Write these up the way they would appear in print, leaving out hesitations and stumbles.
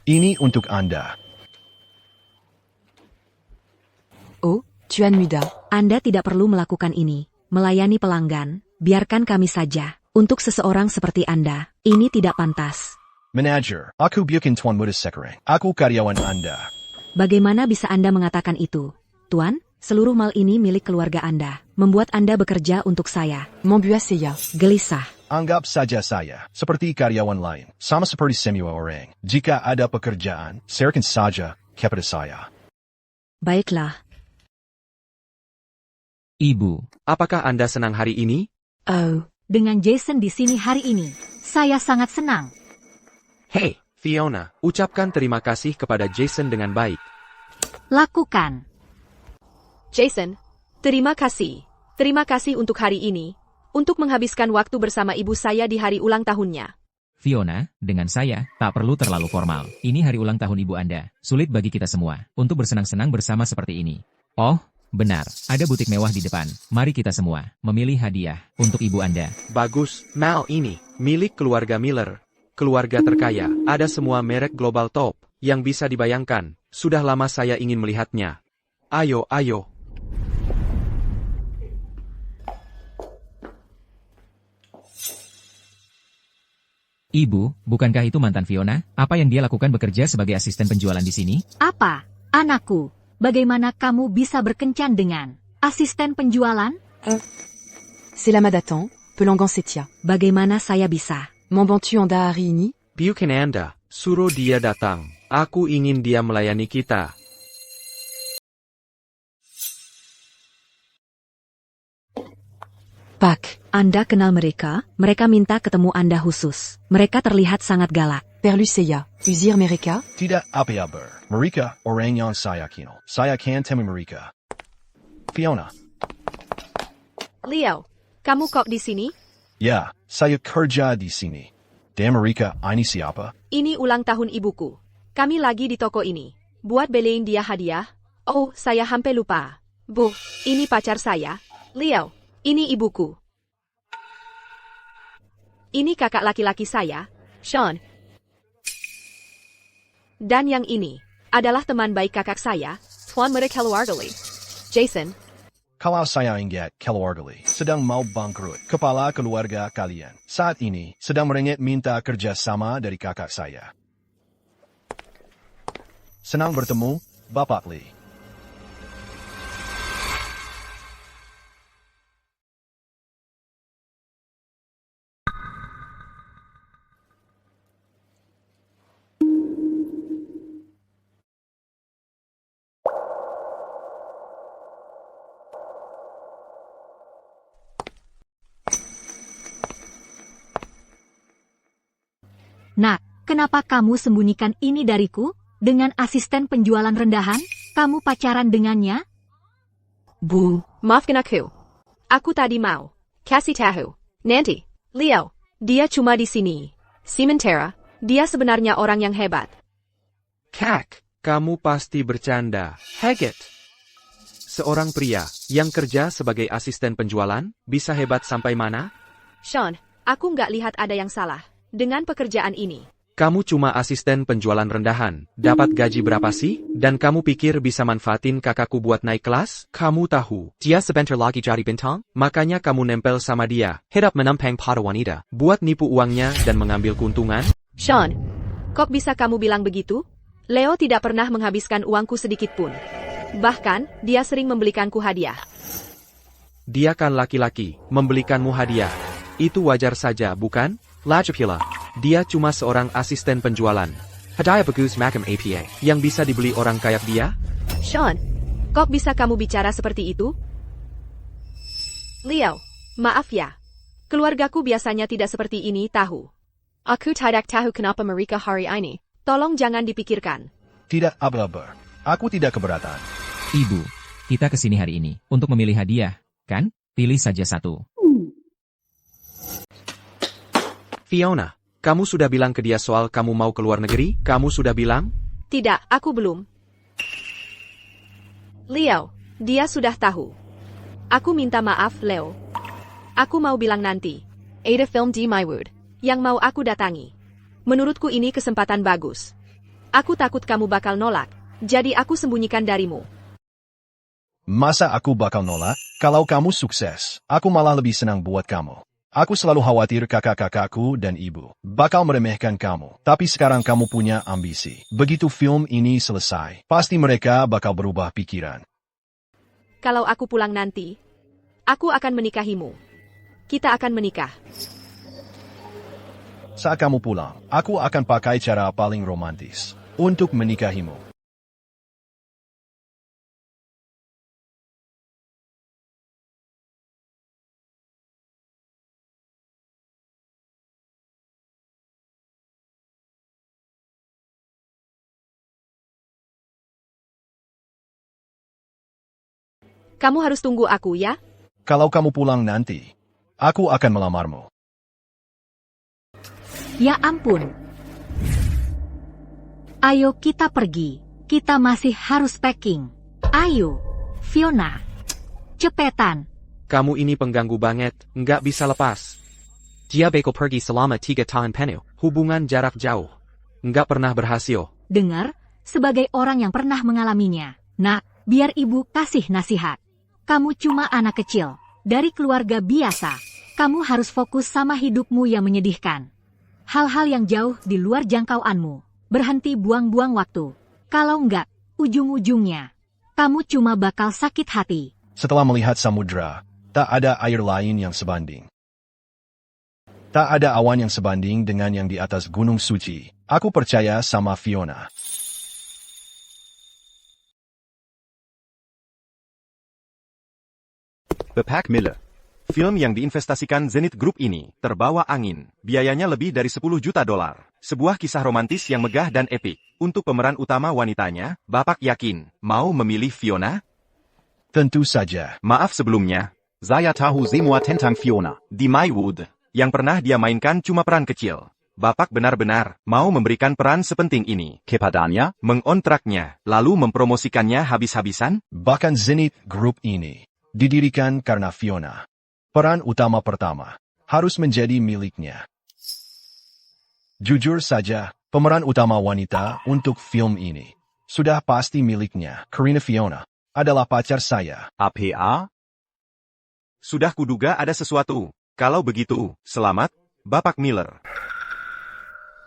Ini untuk Anda. Oh, Tuan Muda. Anda tidak perlu melakukan ini. Melayani pelanggan, biarkan kami saja. Untuk seseorang seperti Anda, ini tidak pantas. Manager, aku bukan Tuan Muda sekarang. Aku karyawan Anda. Bagaimana bisa Anda mengatakan itu? Tuan, seluruh mal ini milik keluarga Anda. Membuat Anda bekerja untuk saya. M'embuasseya. Gelisah. Anggap saja saya seperti karyawan lain, sama seperti semua orang. Jika ada pekerjaan, serahkan saja kepada saya. Baiklah. Ibu, apakah Anda senang hari ini? Oh, dengan Jason di sini hari ini, saya sangat senang. Hei, Fiona, ucapkan terima kasih kepada Jason dengan baik. Lakukan. Jason, terima kasih. Terima kasih untuk hari ini. Untuk menghabiskan waktu bersama ibu saya di hari ulang tahunnya. Fiona, dengan saya, tak perlu terlalu formal. Ini hari ulang tahun ibu Anda. Sulit bagi kita semua untuk bersenang-senang bersama seperti ini. Oh, benar. Ada butik mewah di depan. Mari kita semua memilih hadiah untuk ibu Anda. Bagus, mal ini, milik keluarga Miller. Keluarga terkaya, ada semua merek global top, yang bisa dibayangkan. Sudah lama saya ingin melihatnya. Ayo, ayo. Ibu, bukankah itu mantan Fiona? Apa yang dia lakukan bekerja sebagai asisten penjualan di sini? Apa, anakku? Bagaimana kamu bisa berkencan dengan asisten penjualan? C'est la Madaton, Pelangan Setia. Bagaimana saya bisa? M'embantu Anda hari ini? Bukan Anda, suruh dia datang. Aku ingin dia melayani kita. Pak, Anda kenal mereka? Mereka minta ketemu Anda khusus. Mereka terlihat sangat galak. Perluseya, Uzir Mereka? Tidak apa-apa. Mereka orang yang saya kenal. Saya akan temui mereka. Fiona. Leo, kamu kok di sini? Ya, saya kerja di sini. Dan mereka ini siapa? Ini ulang tahun ibuku. Kami lagi di toko ini. Buat beliin dia hadiah. Oh, saya hampir lupa. Bu, ini pacar saya. Leo, ini ibuku. Ini kakak laki-laki saya, Sean. Dan yang ini adalah teman baik kakak saya, Tuan Muda Keluargali. Jason. Kalau saya ingat keluarga sedang mau bangkrut, kepala keluarga kalian saat ini sedang merengek minta kerjasama dari kakak saya. Senang bertemu, Bapak Lee. Nak, kenapa kamu sembunyikan ini dariku? Dengan asisten penjualan rendahan? Kamu pacaran dengannya? Bu, Maafkan aku. Aku tadi mau kasih tahu. Nanti, Leo, dia cuma di sini. Sementara, dia sebenarnya orang yang hebat. Kak, kamu pasti bercanda. Haggett. Seorang pria yang kerja sebagai asisten penjualan, bisa hebat sampai mana? Sean, aku nggak lihat ada yang salah dengan pekerjaan ini. Kamu cuma asisten penjualan rendahan. Dapat gaji berapa sih? Dan kamu pikir bisa manfaatin kakakku buat naik kelas? Kamu tahu, dia sebentar lagi jadi bintang? Makanya kamu nempel sama dia. Hedap menampang pada wanita. Buat nipu uangnya dan mengambil keuntungan? Sean, kok bisa kamu bilang begitu? Leo tidak pernah menghabiskan uangku sedikit pun. Bahkan, dia sering membelikanku hadiah. Dia kan laki-laki, membelikanmu hadiah. Itu wajar saja, bukan? Lajapila. Dia cuma seorang asisten penjualan. Hadiah bagus macam APA yang bisa dibeli orang kayak dia? Sean, kok bisa kamu bicara seperti itu? Leo, maaf ya. Keluargaku biasanya tidak seperti ini, tahu. Aku tidak tahu kenapa mereka hari ini. Tolong jangan dipikirkan. Tidak apa-apa. Aku tidak keberatan. Ibu, kita kesini hari ini untuk memilih hadiah, kan? Pilih saja satu. Fiona, kamu sudah bilang ke dia soal kamu mau ke luar negeri? Kamu sudah bilang? Tidak, aku belum. Leo, dia sudah tahu. Aku minta maaf, Leo. Aku mau bilang nanti. Ada film di Mywood yang mau aku datangi. Menurutku ini kesempatan bagus. Aku takut kamu bakal nolak, jadi aku sembunyikan darimu. Masa aku bakal nolak? Kalau kamu sukses, aku malah lebih senang buat kamu. Aku selalu khawatir kakak-kakakku dan ibu bakal meremehkan kamu. Tapi sekarang kamu punya ambisi. Begitu film ini selesai, pasti mereka bakal berubah pikiran. Kalau aku pulang nanti, aku akan menikahimu. Kita akan menikah. Saat kamu pulang, aku akan pakai cara paling romantis untuk menikahimu. Kamu harus tunggu aku ya. Kalau kamu pulang nanti, aku akan melamarmu. Ya ampun. Ayo kita pergi. Kita masih harus packing. Ayo, Fiona. Cepetan. Kamu ini pengganggu banget, nggak bisa lepas. Dia beko pergi selama 3 tahun penuh, hubungan jarak jauh. Nggak pernah berhasil. Dengar, sebagai orang yang pernah mengalaminya. Nak, biar ibu kasih nasihat. Kamu cuma anak kecil, dari keluarga biasa. Kamu harus fokus sama hidupmu yang menyedihkan. Hal-hal yang jauh di luar jangkauanmu. Berhenti buang-buang waktu. Kalau enggak, ujung-ujungnya, kamu cuma bakal sakit hati. Setelah melihat samudra, tak ada air lain yang sebanding. Tak ada awan yang sebanding dengan yang di atas gunung suci. Aku percaya sama Fiona. Bapak Miller. Film yang diinvestasikan Zenith Group ini terbawa angin. Biayanya lebih dari 10 juta dolar. Sebuah kisah romantis yang megah dan epik. Untuk pemeran utama wanitanya, Bapak yakin mau memilih Fiona? Tentu saja. Maaf sebelumnya. Saya tahu semua tentang Fiona di Maywood. Yang pernah dia mainkan cuma peran kecil. Bapak benar-benar mau memberikan peran sepenting ini kepadanya, mengontraknya, lalu mempromosikannya habis-habisan? Bahkan Zenith Group ini didirikan karena Fiona. Peran utama pertama harus menjadi miliknya. Jujur saja, pemeran utama wanita untuk film ini sudah pasti miliknya. Karina Fiona adalah pacar saya. APA? Sudah kuduga ada sesuatu. Kalau begitu, selamat, Bapak Miller.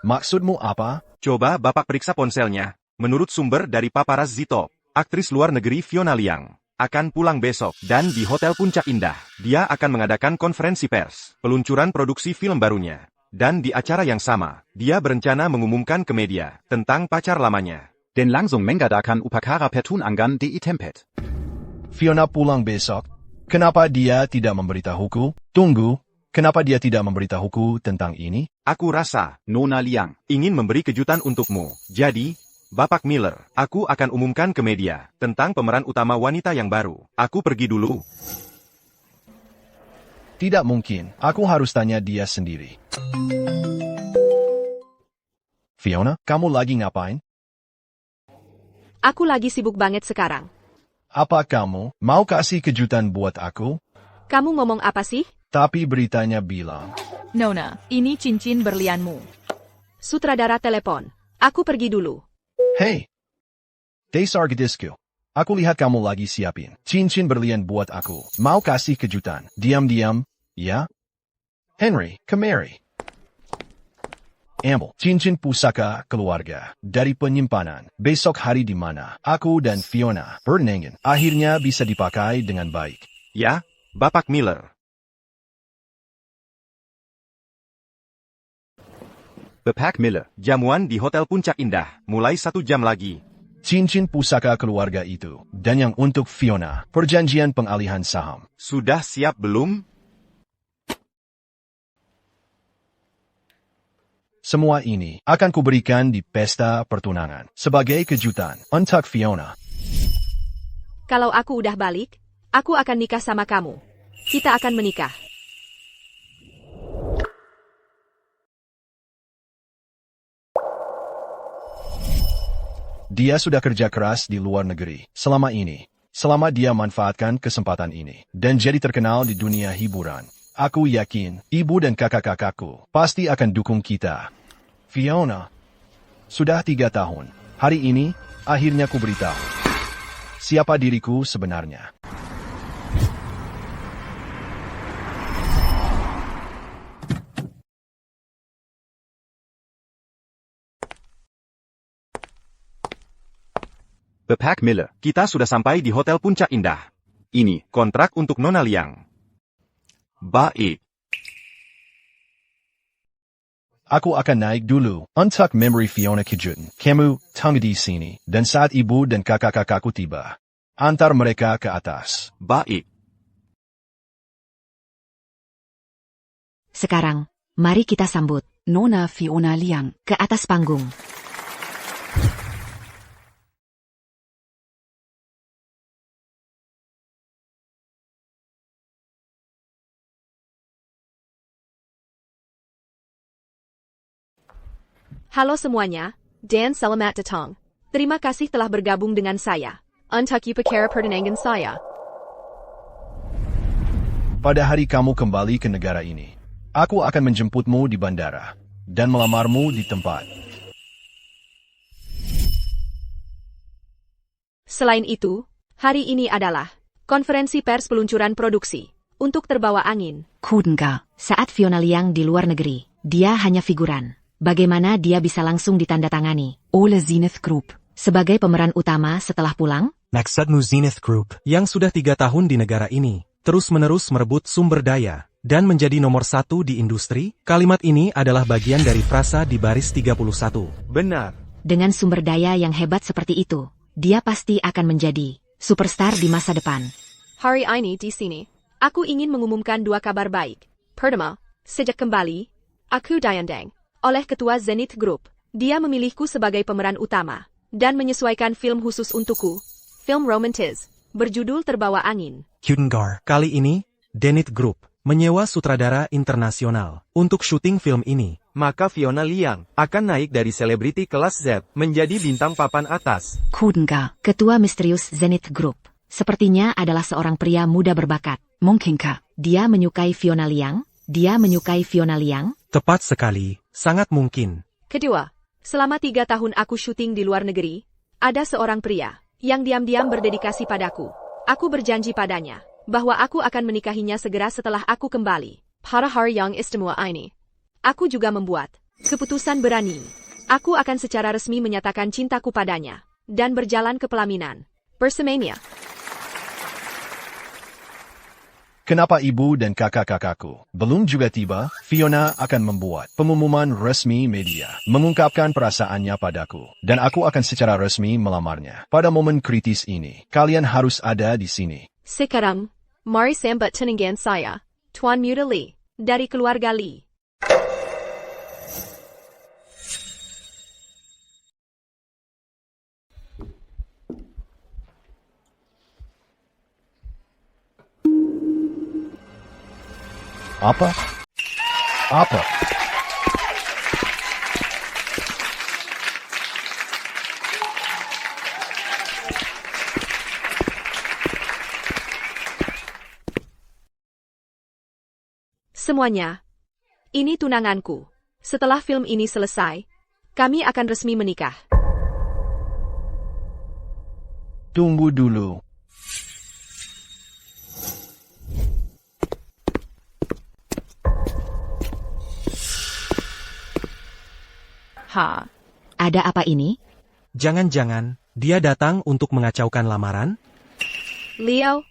Maksudmu apa? Coba Bapak periksa ponselnya. Menurut sumber dari Paparazzi Top, aktris luar negeri Fiona Liang akan pulang besok dan di Hotel Puncak Indah. Dia akan mengadakan konferensi pers, peluncuran produksi film barunya. Dan di acara yang sama, dia berencana mengumumkan ke media tentang pacar lamanya. Den langsung mengadakan upacara pertunangan di tempat. Fiona pulang besok. Kenapa dia tidak memberitahuku? Tunggu, kenapa dia tidak memberitahuku tentang ini? Aku rasa Nona Liang ingin memberi kejutan untukmu. Jadi, Bapak Miller, aku akan umumkan ke media tentang pemeran utama wanita yang baru. Aku pergi dulu. Tidak mungkin, aku harus tanya dia sendiri. Fiona, kamu lagi ngapain? Aku lagi sibuk banget sekarang. Apa kamu mau kasih kejutan buat aku? Kamu ngomong apa sih? Tapi beritanya bilang, Nona, ini cincin berlianmu. Sutradara telepon. Aku pergi dulu. hey, Desar Gadisku. Aku lihat kamu lagi siapin cincin berlian buat aku. Mau kasih kejutan. Diam-diam, ya? Henry, kemari. Ambil cincin pusaka keluarga dari penyimpanan. Besok hari di mana aku dan Fiona bernengin akhirnya bisa dipakai dengan baik. Ya, Bapak Miller. Bapak Miller. Jamuan di Hotel Puncak Indah, mulai 1 jam lagi. Cincin pusaka keluarga itu, dan yang untuk Fiona, perjanjian pengalihan saham. Sudah siap belum? Semua ini akan kuberikan di pesta pertunangan sebagai kejutan untuk Fiona. Kalau aku udah balik, aku akan nikah sama kamu. Kita akan menikah. Dia sudah kerja keras di luar negeri selama ini. Selama dia manfaatkan kesempatan ini dan jadi terkenal di dunia hiburan. Aku yakin ibu dan kakak-kakakku pasti akan dukung kita. Fiona, Sudah 3 tahun. Hari ini, akhirnya ku beritahu. Siapa diriku sebenarnya. Bepak Mille. Kita sudah sampai di Hotel Puncak Indah. Ini. Kontrak untuk Nona Liang. Baik. Aku akan naik dulu. Untuk memory Fiona kejutan. Kamu, tunggu di sini. Dan saat ibu dan kakak-kakakku tiba, antar mereka ke atas. Baik. Sekarang, mari kita sambut Nona Fiona Liang. ke atas panggung. Halo semuanya, Dan selamat datang. Terima kasih telah bergabung dengan saya. Untuk upacara pertunangan saya. Pada hari kamu kembali ke negara ini, aku akan menjemputmu di bandara dan melamarmu di tempat. Selain itu, hari ini adalah konferensi pers peluncuran produksi untuk Terbawa Angin. Kudenga. Saat Fiona Liang di luar negeri, dia hanya figuran. Bagaimana dia bisa langsung ditandatangani Ole Zenith Group. sebagai pemeran utama setelah pulang? Maksudmu Zenith Group, yang sudah 3 tahun di negara ini, terus-menerus merebut sumber daya, dan menjadi nomor 1 di industri? Kalimat ini adalah bagian dari frasa di baris 31. Benar. Dengan sumber daya yang hebat seperti itu, dia pasti akan menjadi superstar di masa depan. Hari ini di sini, aku ingin mengumumkan 2 kabar baik. Pertama, sejak kembali, aku diundang oleh Ketua Zenith Group. Dia memilihku sebagai pemeran utama dan menyesuaikan film khusus untukku, film romantis, berjudul Terbawa Angin. Kudengar. Kali ini, Zenith Group menyewa sutradara internasional untuk syuting film ini. Maka Fiona Liang akan naik dari selebriti kelas Z menjadi bintang papan atas. Kudenga. Ketua misterius Zenith Group sepertinya adalah seorang pria muda berbakat. Mungkinkah? Dia menyukai Fiona Liang? Dia menyukai Fiona Liang? Tepat sekali, sangat mungkin. Kedua, selama 3 tahun aku syuting di luar negeri, ada seorang pria yang diam-diam berdedikasi padaku. Aku berjanji padanya bahwa aku akan menikahinya segera setelah aku kembali. Pada hari yang istimewa ini, aku juga membuat keputusan berani. Aku akan secara resmi menyatakan cintaku padanya dan berjalan ke pelaminan bersamanya. Kenapa ibu dan kakak-kakakku belum juga tiba? Fiona akan membuat pengumuman resmi media, mengungkapkan perasaannya padaku, dan aku akan secara resmi melamarnya. Pada momen kritis ini, kalian harus ada di sini. Sekarang, mari sambut tunangan saya, Tuan Muda Lee, dari keluarga Lee. Apa? Apa? Semuanya, ini tunanganku. Setelah film ini selesai, kami akan resmi menikah. Tunggu dulu. Ha. Ada apa ini? Jangan-jangan, dia datang untuk mengacaukan lamaran? Leo,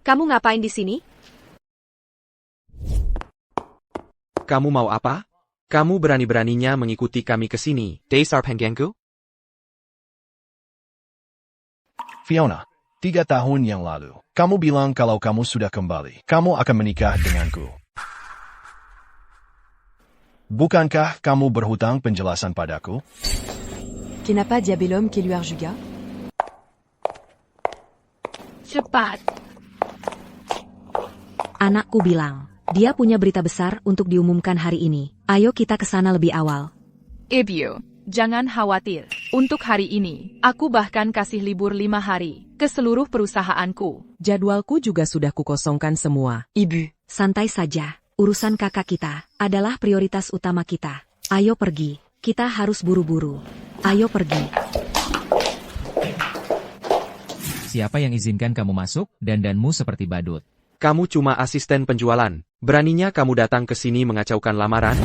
kamu ngapain di sini? Kamu mau apa? Kamu berani-beraninya mengikuti kami ke sini, Dasar pengganggu? Fiona, 3 tahun yang lalu, kamu bilang kalau kamu sudah kembali, kamu akan menikah denganku. Bukankah kamu berhutang penjelasan padaku? Qui n'a pas diabellum qui lui arjuga? Cepat. Anakku bilang, dia punya berita besar untuk diumumkan hari ini. Ayo kita ke sana lebih awal. Ibu, jangan khawatir. Untuk hari ini, aku bahkan kasih libur 5 hari ke seluruh perusahaanku. Jadwalku juga sudah kukosongkan semua. Ibu. Santai saja, urusan kakak kita adalah prioritas utama kita. Ayo pergi, Kita harus buru-buru. Ayo pergi. Siapa yang izinkan kamu masuk, dandanmu seperti badut? Kamu cuma asisten penjualan. Beraninya kamu datang ke sini mengacaukan lamaran?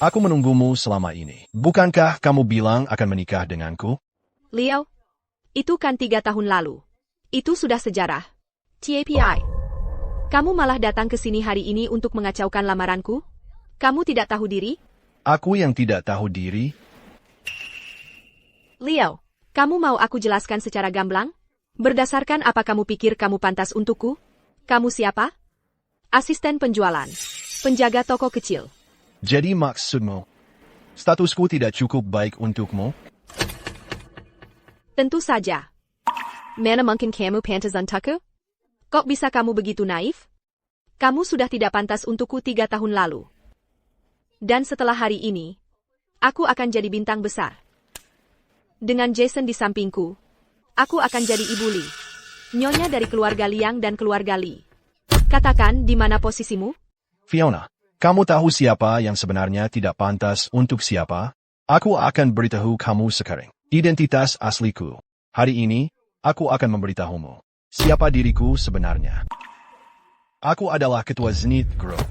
Aku menunggumu selama ini. Bukankah kamu bilang akan menikah denganku? Leo, itu kan 3 tahun lalu. Itu sudah sejarah. TAPI. Kamu malah datang ke sini hari ini untuk mengacaukan lamaranku? Kamu tidak tahu diri? Aku yang tidak tahu diri? Leo, kamu mau aku jelaskan secara gamblang? Berdasarkan apa kamu pikir kamu pantas untukku? Kamu siapa? Asisten penjualan. Penjaga toko kecil. Jadi maksudmu, statusku tidak cukup baik untukmu? Tentu saja. Mana mungkin kamu pantas untukku? Kok bisa kamu begitu naif? Kamu sudah tidak pantas untukku 3 tahun lalu. Dan setelah hari ini, aku akan jadi bintang besar. Dengan Jason di sampingku, aku akan jadi Ibu Lee. Nyonya dari keluarga Liang dan keluarga Lee. Katakan di mana posisimu? Fiona, kamu tahu siapa yang sebenarnya tidak pantas untuk siapa? Aku akan beritahu kamu sekarang. Identitas asliku. Hari ini, aku akan memberitahumu. Siapa diriku sebenarnya? Aku adalah ketua Zenith Group.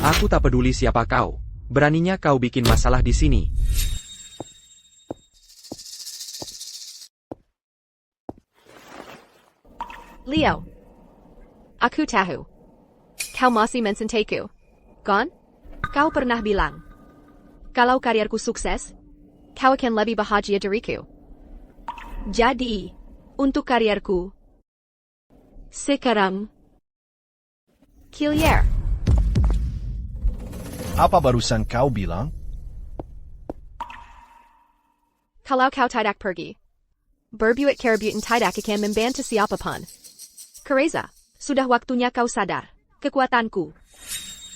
Aku tak peduli siapa kau. Beraninya kau bikin masalah di sini. Leo. Aku tahu. Kau masih mencintai-ku. Kan? Kau pernah bilang, kalau karierku sukses, kau akan lebih bahagia dariku. Jadi, untuk karierku, sekarang, Kilier. Apa barusan kau bilang? Kalau kau tidak pergi, berbuat kerabutan tidak akan membantu siapapun. Kereza, sudah waktunya kau sadar. Kekuatanku.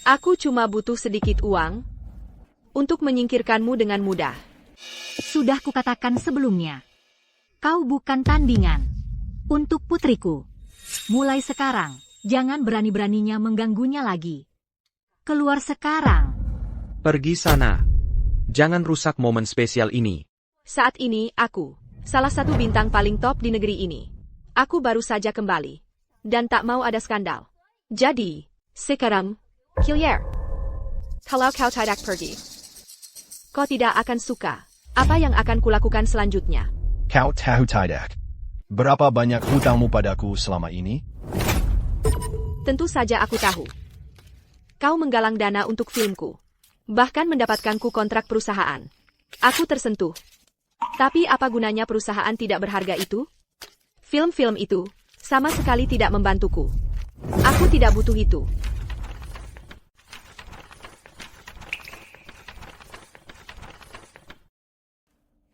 Aku cuma butuh sedikit uang untuk menyingkirkanmu dengan mudah. Sudah kukatakan sebelumnya. Kau bukan tandingan. Untuk putriku. Mulai sekarang, jangan berani-beraninya mengganggunya lagi. Keluar sekarang. Pergi sana. Jangan rusak momen spesial ini. Saat ini, aku, salah satu bintang paling top di negeri ini. Aku baru saja kembali. Dan tak mau ada skandal. Jadi, sekarang, Kilier. Kalau kau tidak pergi, kau tidak akan suka apa yang akan kulakukan selanjutnya. Kau tahu tidak? Berapa banyak hutangmu padaku selama ini? Tentu saja aku tahu. Kau menggalang dana untuk filmku. Bahkan mendapatkanku kontrak perusahaan. Aku tersentuh. Tapi apa gunanya perusahaan tidak berharga itu? Film-film itu sama sekali tidak membantuku. Aku tidak butuh itu.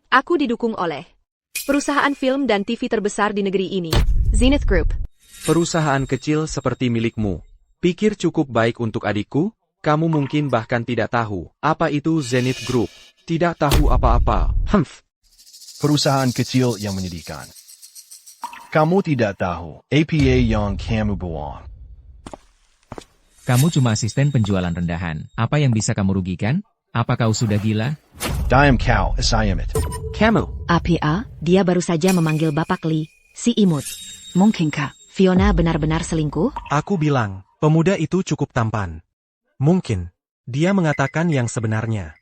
Aku didukung oleh perusahaan film dan TV terbesar di negeri ini, Zenith Group. Perusahaan kecil seperti milikmu. Pikir cukup baik untuk adikku? Kamu mungkin bahkan tidak tahu apa itu Zenith Group. Tidak tahu apa-apa. Perusahaan kecil yang menyedihkan. Kamu tidak tahu APA yang kamu bohong. Kamu cuma asisten penjualan rendahan. Apa yang bisa kamu rugikan? Apa kau sudah gila? Diam kau, assignment. Kamu. APA, dia baru saja memanggil Bapak Lee, si imut. Mungkinkah Fiona benar-benar selingkuh? Aku bilang, pemuda itu cukup tampan. Mungkin, dia mengatakan yang sebenarnya.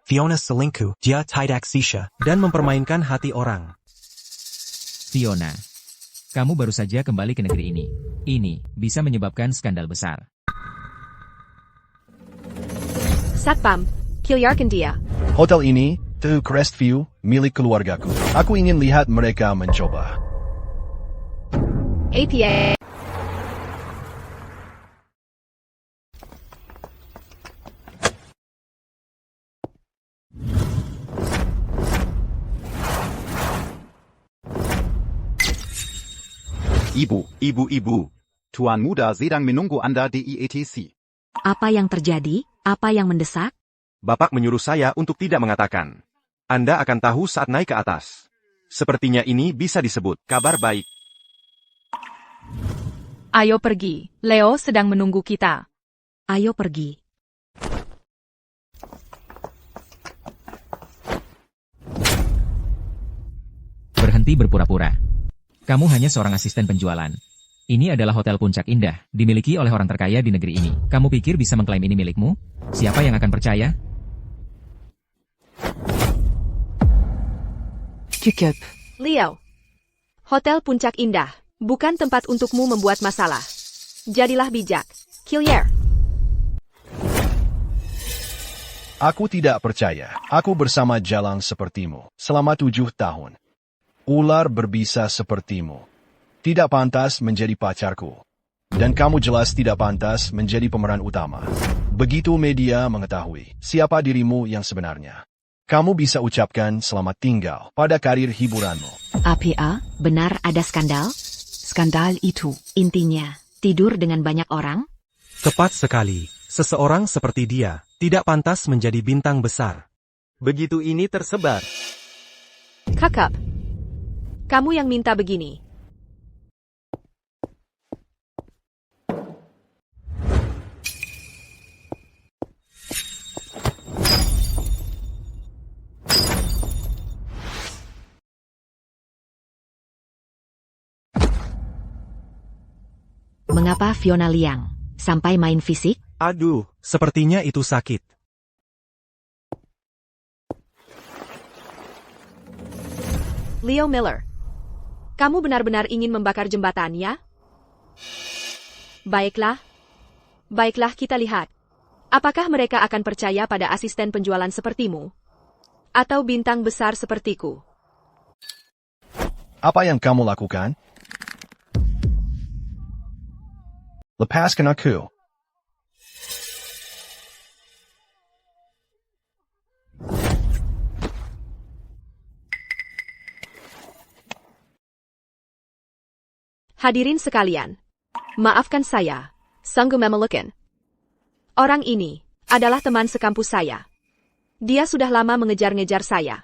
Fiona selingkuh, dia tidak sisha, dan mempermainkan hati orang. Fiona, kamu baru saja kembali ke negeri ini. Ini bisa menyebabkan skandal besar. Satpam, Kiliarkan dia. Hotel ini, The Crestview, milik keluargaku. Aku ingin lihat mereka mencoba. APA. Ibu. Tuan muda sedang menunggu Anda di IETC. Apa yang terjadi? Apa yang mendesak? Bapak menyuruh saya untuk tidak mengatakan. Anda akan tahu saat naik ke atas. Sepertinya ini bisa disebut kabar baik. Ayo pergi, Leo sedang menunggu kita. Ayo pergi. Berhenti berpura-pura. Kamu hanya seorang asisten penjualan. Ini adalah Hotel Puncak Indah, dimiliki oleh orang terkaya di negeri ini. Kamu pikir bisa mengklaim ini milikmu? Siapa yang akan percaya? Cukup. Leo. Hotel Puncak Indah, bukan tempat untukmu membuat masalah. Jadilah bijak. Killier. Aku tidak percaya. Aku bersama Jalang sepertimu selama 7 tahun. Ular berbisa sepertimu tidak pantas menjadi pacarku. Dan kamu jelas tidak pantas menjadi pemeran utama. Begitu media mengetahui siapa dirimu yang sebenarnya, kamu bisa ucapkan selamat tinggal pada karir hiburanmu. APA, benar ada skandal? Skandal itu. Intinya, tidur dengan banyak orang? Tepat sekali. Seseorang seperti dia tidak pantas menjadi bintang besar. Begitu ini tersebar. Kakak. Kamu yang minta begini. Mengapa Fiona Liang sampai main fisik? Aduh, sepertinya itu sakit. Leo Miller. Kamu benar-benar ingin membakar jembatan, ya? Baiklah. Baiklah, kita lihat. Apakah mereka akan percaya pada asisten penjualan sepertimu? Atau bintang besar sepertiku? Apa yang kamu lakukan? Lepaskan aku. Hadirin sekalian, maafkan saya, Sanggu Memelukan. Orang ini adalah teman sekampus saya. Dia sudah lama mengejar-ngejar saya.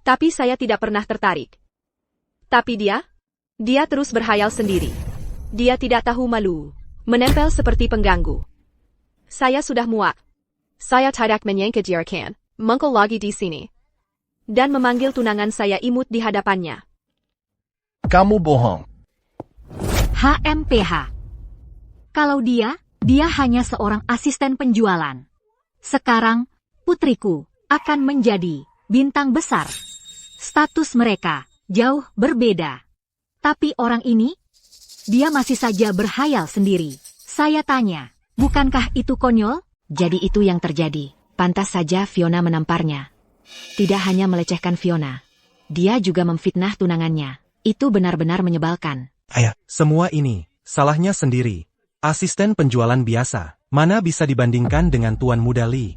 Tapi saya tidak pernah tertarik. Tapi dia terus berhayal sendiri. Dia tidak tahu malu, menempel seperti pengganggu. Saya sudah muak. Saya tidak menyangka muncul lagi di sini. Dan memanggil tunangan saya imut di hadapannya. Kamu bohong. HMPH. Kalau dia hanya seorang asisten penjualan. Sekarang, putriku akan menjadi bintang besar. Status mereka jauh berbeda. Tapi orang ini, dia masih saja berhayal sendiri. Saya tanya, bukankah itu konyol? Jadi itu yang terjadi. Pantas saja Fiona menamparnya. Tidak hanya melecehkan Fiona. Dia juga memfitnah tunangannya. Itu benar-benar menyebalkan. Ayah, semua ini salahnya sendiri. Asisten penjualan biasa, mana bisa dibandingkan dengan Tuan Muda Lee?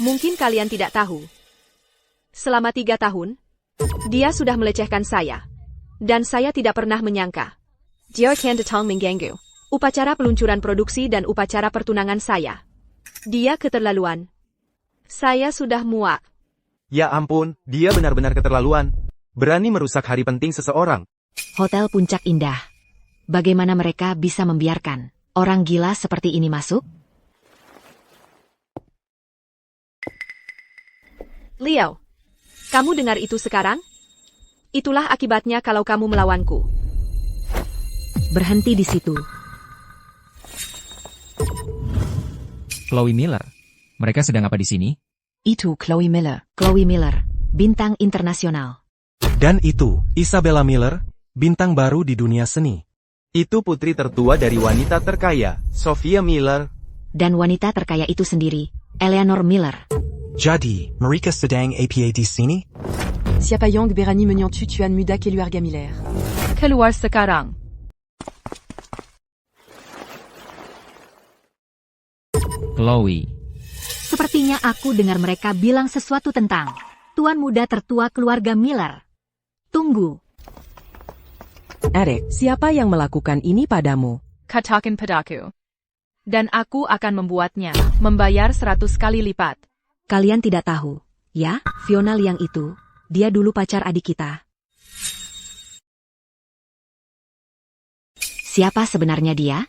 Mungkin kalian tidak tahu. Selama 3 tahun, dia sudah melecehkan saya. Dan saya tidak pernah menyangka. Dia akan datang mengganggu upacara peluncuran produksi dan upacara pertunangan saya. Dia keterlaluan. Saya sudah muak. Ya ampun, dia benar-benar keterlaluan. Berani merusak hari penting seseorang. Hotel Puncak Indah. Bagaimana mereka bisa membiarkan orang gila seperti ini masuk? Leo, kamu dengar itu sekarang? Itulah akibatnya kalau kamu melawanku. Berhenti di situ. Chloe Miller. Mereka sedang apa di sini? Itu Chloe Miller. Chloe Miller, bintang internasional. Dan itu, Isabella Miller, bintang baru di dunia seni. Itu putri tertua dari wanita terkaya, Sophia Miller. Dan wanita terkaya itu sendiri, Eleanor Miller. Jadi, mereka sedang APA di sini? Siapa yang berani menyentuh Tuan Muda keluarga Miller? Keluar sekarang. Chloe. Sepertinya aku dengar mereka bilang sesuatu tentang Tuan Muda tertua keluarga Miller. Tunggu. Eric, siapa yang melakukan ini padamu? Katakan padaku. Dan aku akan membuatnya membayar 100 kali lipat. Kalian tidak tahu, ya? Fiona Liang itu, dia dulu pacar adik kita. Siapa sebenarnya dia?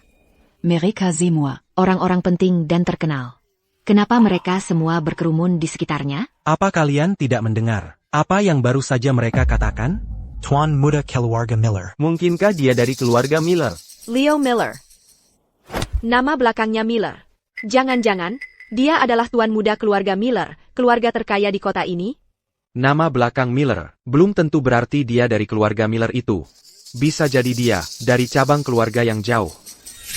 Mereka semua. Orang-orang penting dan terkenal. Kenapa mereka semua berkerumun di sekitarnya? Apa kalian tidak mendengar apa yang baru saja mereka katakan? Tuan Muda Keluarga Miller. Mungkinkah dia dari keluarga Miller? Leo Miller. Nama belakangnya Miller. Jangan-jangan, dia adalah tuan muda keluarga Miller, keluarga terkaya di kota ini? Nama belakang Miller, belum tentu berarti dia dari keluarga Miller itu. Bisa jadi dia, dari cabang keluarga yang jauh.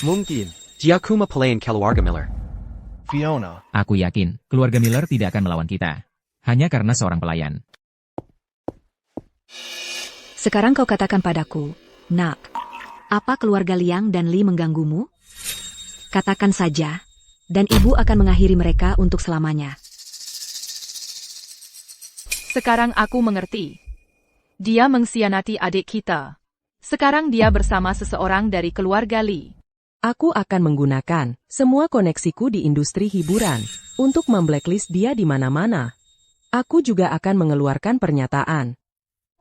Mungkin, dia kuma pelayan keluarga Miller. Fiona, Aku yakin, keluarga Miller tidak akan melawan kita. Hanya karena seorang pelayan. Sekarang kau katakan padaku, Nak, apa keluarga Liang dan Li mengganggumu? Katakan saja, dan ibu akan mengakhiri mereka untuk selamanya. Sekarang aku mengerti. Dia mengkhianati adik kita. Sekarang dia bersama seseorang dari keluarga Li. Aku akan menggunakan semua koneksiku di industri hiburan untuk memblacklist dia di mana-mana. Aku juga akan mengeluarkan pernyataan,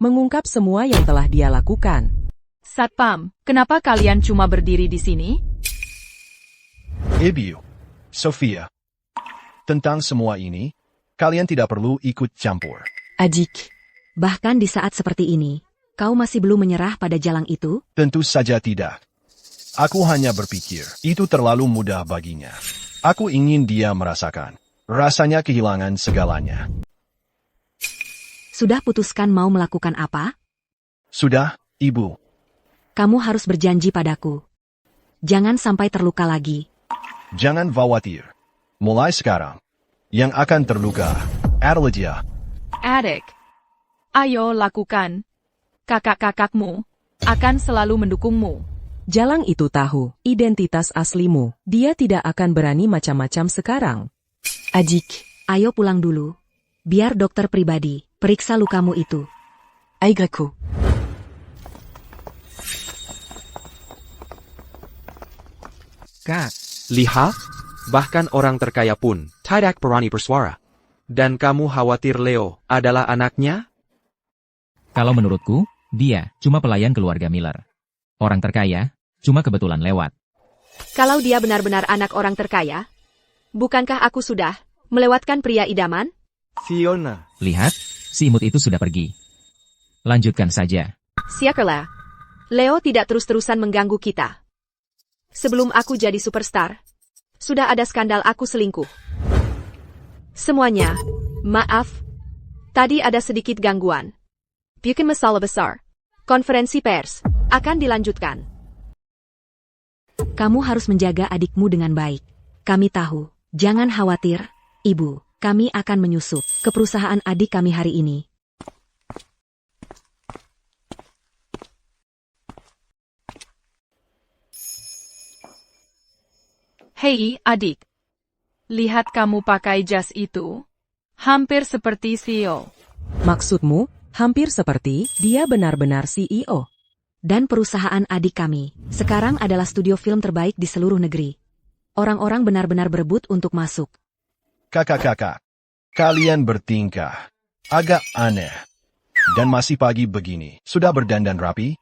mengungkap semua yang telah dia lakukan. Satpam, kenapa kalian cuma berdiri di sini? Ibu, Sophia. Tentang semua ini, kalian tidak perlu ikut campur. Adik. Bahkan di saat seperti ini, kau masih belum menyerah pada jalang itu? Tentu saja tidak. Aku hanya berpikir, itu terlalu mudah baginya. Aku ingin dia merasakan. Rasanya kehilangan segalanya. Sudah putuskan mau melakukan apa? Sudah, Ibu. Kamu harus berjanji padaku. Jangan sampai terluka lagi. Jangan khawatir. Mulai sekarang, yang akan terluka adalah dia. Adik. Ayo lakukan. Kakak-kakakmu akan selalu mendukungmu. Jalang itu tahu identitas aslimu. Dia tidak akan berani macam-macam sekarang. Adik. Ayo pulang dulu. Biar dokter pribadi periksa lukamu itu. Aigreku. Kak, Lihat, bahkan orang terkaya pun tidak berani bersuara. Dan kamu khawatir Leo adalah anaknya? kalau menurutku, dia cuma pelayan keluarga Miller. Orang terkaya, cuma kebetulan lewat. Kalau dia benar-benar anak orang terkaya, bukankah aku sudah melewatkan pria idaman? Fiona. Lihat, si imut itu sudah pergi. Lanjutkan saja. Siakerlah. Leo tidak terus-terusan mengganggu kita. Sebelum aku jadi superstar, sudah ada skandal aku selingkuh. Semuanya, maaf, tadi ada sedikit gangguan. Bikin masalah besar. Konferensi pers akan dilanjutkan. Kamu harus menjaga adikmu dengan baik. Kami tahu. Jangan khawatir, Ibu. Kami akan menyusup ke perusahaan adik kami hari ini. Hei, adik. Lihat kamu pakai jas itu. Hampir seperti CEO. Maksudmu, hampir seperti dia benar-benar CEO. Dan perusahaan adik kami sekarang adalah studio film terbaik di seluruh negeri. Orang-orang benar-benar berebut untuk masuk. Kakak-kakak, kalian bertingkah agak aneh. Dan masih pagi begini, sudah berdandan rapi?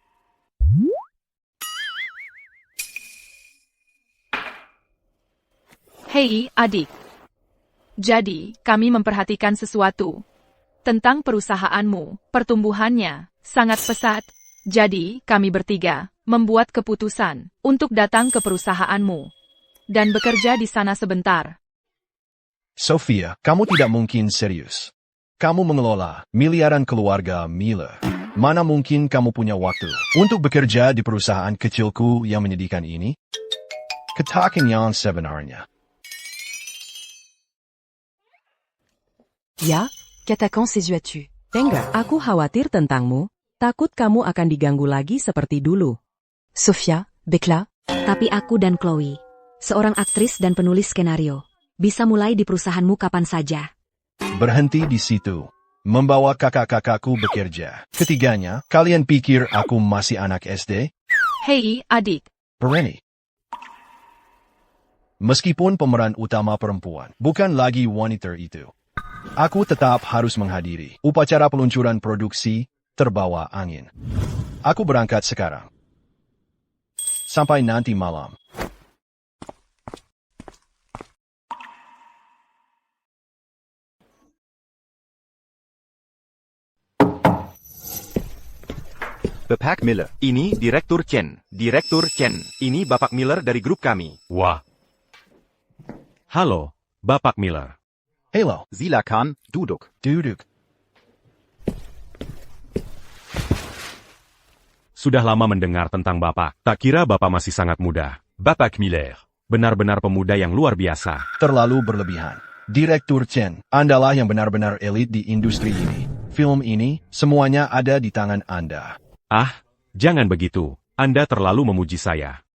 Hei, adik. Jadi, kami memperhatikan sesuatu. Tentang perusahaanmu, pertumbuhannya sangat pesat. Jadi, kami bertiga membuat keputusan untuk datang ke perusahaanmu dan bekerja di sana sebentar. Sophia, kamu tidak mungkin serius. Kamu mengelola miliaran keluarga Miller. Mana mungkin kamu punya waktu untuk bekerja di perusahaan kecilku yang menyedihkan ini? Katakan yang sebenarnya. Ya, qu'attaquant ces yeux as-tu? Enggak, aku khawatir tentangmu. Takut kamu akan diganggu lagi seperti dulu. Sophia, Bekla. Tapi aku dan Chloe, seorang aktris dan penulis skenario, bisa mulai di perusahaanmu kapan saja. Berhenti di situ. Membawa kakak-kakakku bekerja. Ketiganya, kalian pikir aku masih anak SD? Hei, adik. Berani. Meskipun pemeran utama perempuan, bukan lagi wanita itu. Aku tetap harus menghadiri upacara peluncuran produksi Terbawa Angin. Aku berangkat sekarang. Sampai nanti malam. Bapak Miller. Ini Direktur Chen. Direktur Chen, ini Bapak Miller dari grup kami. Wah. Halo, Bapak Miller. Halo, Silakan duduk. duduk. Sudah lama mendengar tentang Bapak. Tak kira Bapak masih sangat muda. Bapak Miller. Benar-benar pemuda yang luar biasa. Terlalu berlebihan. Direktur Chen, Andalah yang benar-benar elit di industri ini. Film ini, semuanya ada di tangan Anda. Ah, jangan begitu. Anda terlalu memuji saya.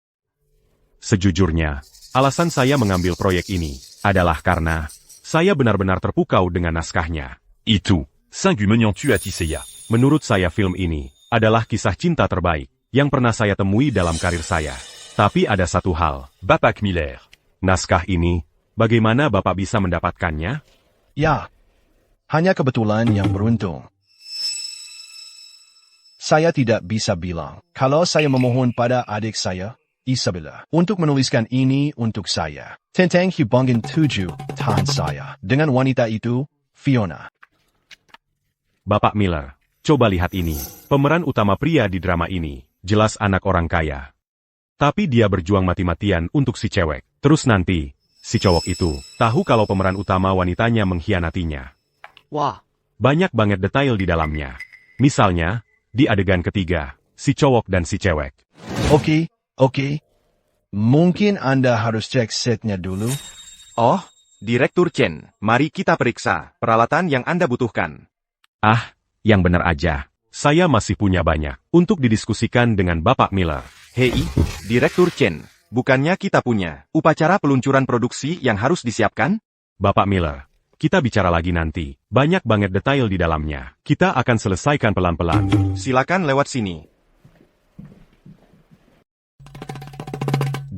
Sejujurnya, alasan saya mengambil proyek ini adalah karena saya benar-benar terpukau dengan naskahnya. Itu, menurut saya film ini adalah kisah cinta terbaik yang pernah saya temui dalam karir saya. Tapi ada satu hal, Bapak Miller. Naskah ini, bagaimana Bapak bisa mendapatkannya? Ya, hanya kebetulan yang beruntung. Saya tidak bisa bilang kalau saya memohon pada adik saya, Isabella, untuk menuliskan ini untuk saya. Tentang hubungan 7 tahun saya dengan wanita itu, Fiona. Bapak Miller, coba lihat ini. Pemeran utama pria di drama ini, jelas anak orang kaya. Tapi dia berjuang mati-matian untuk si cewek. Terus nanti, si cowok itu tahu kalau pemeran utama wanitanya mengkhianatinya. Wah. Banyak banget detail di dalamnya. Misalnya, di adegan ketiga, si cowok dan si cewek. Oke. Mungkin Anda harus cek setnya dulu. Oh, Direktur Chen, mari kita periksa peralatan yang Anda butuhkan. Ah, yang benar aja. Saya masih punya banyak untuk didiskusikan dengan Bapak Miller. Hei, Direktur Chen, bukannya kita punya upacara peluncuran produksi yang harus disiapkan? Bapak Miller, kita bicara lagi nanti. Banyak banget detail di dalamnya. Kita akan selesaikan pelan-pelan. Silakan lewat sini.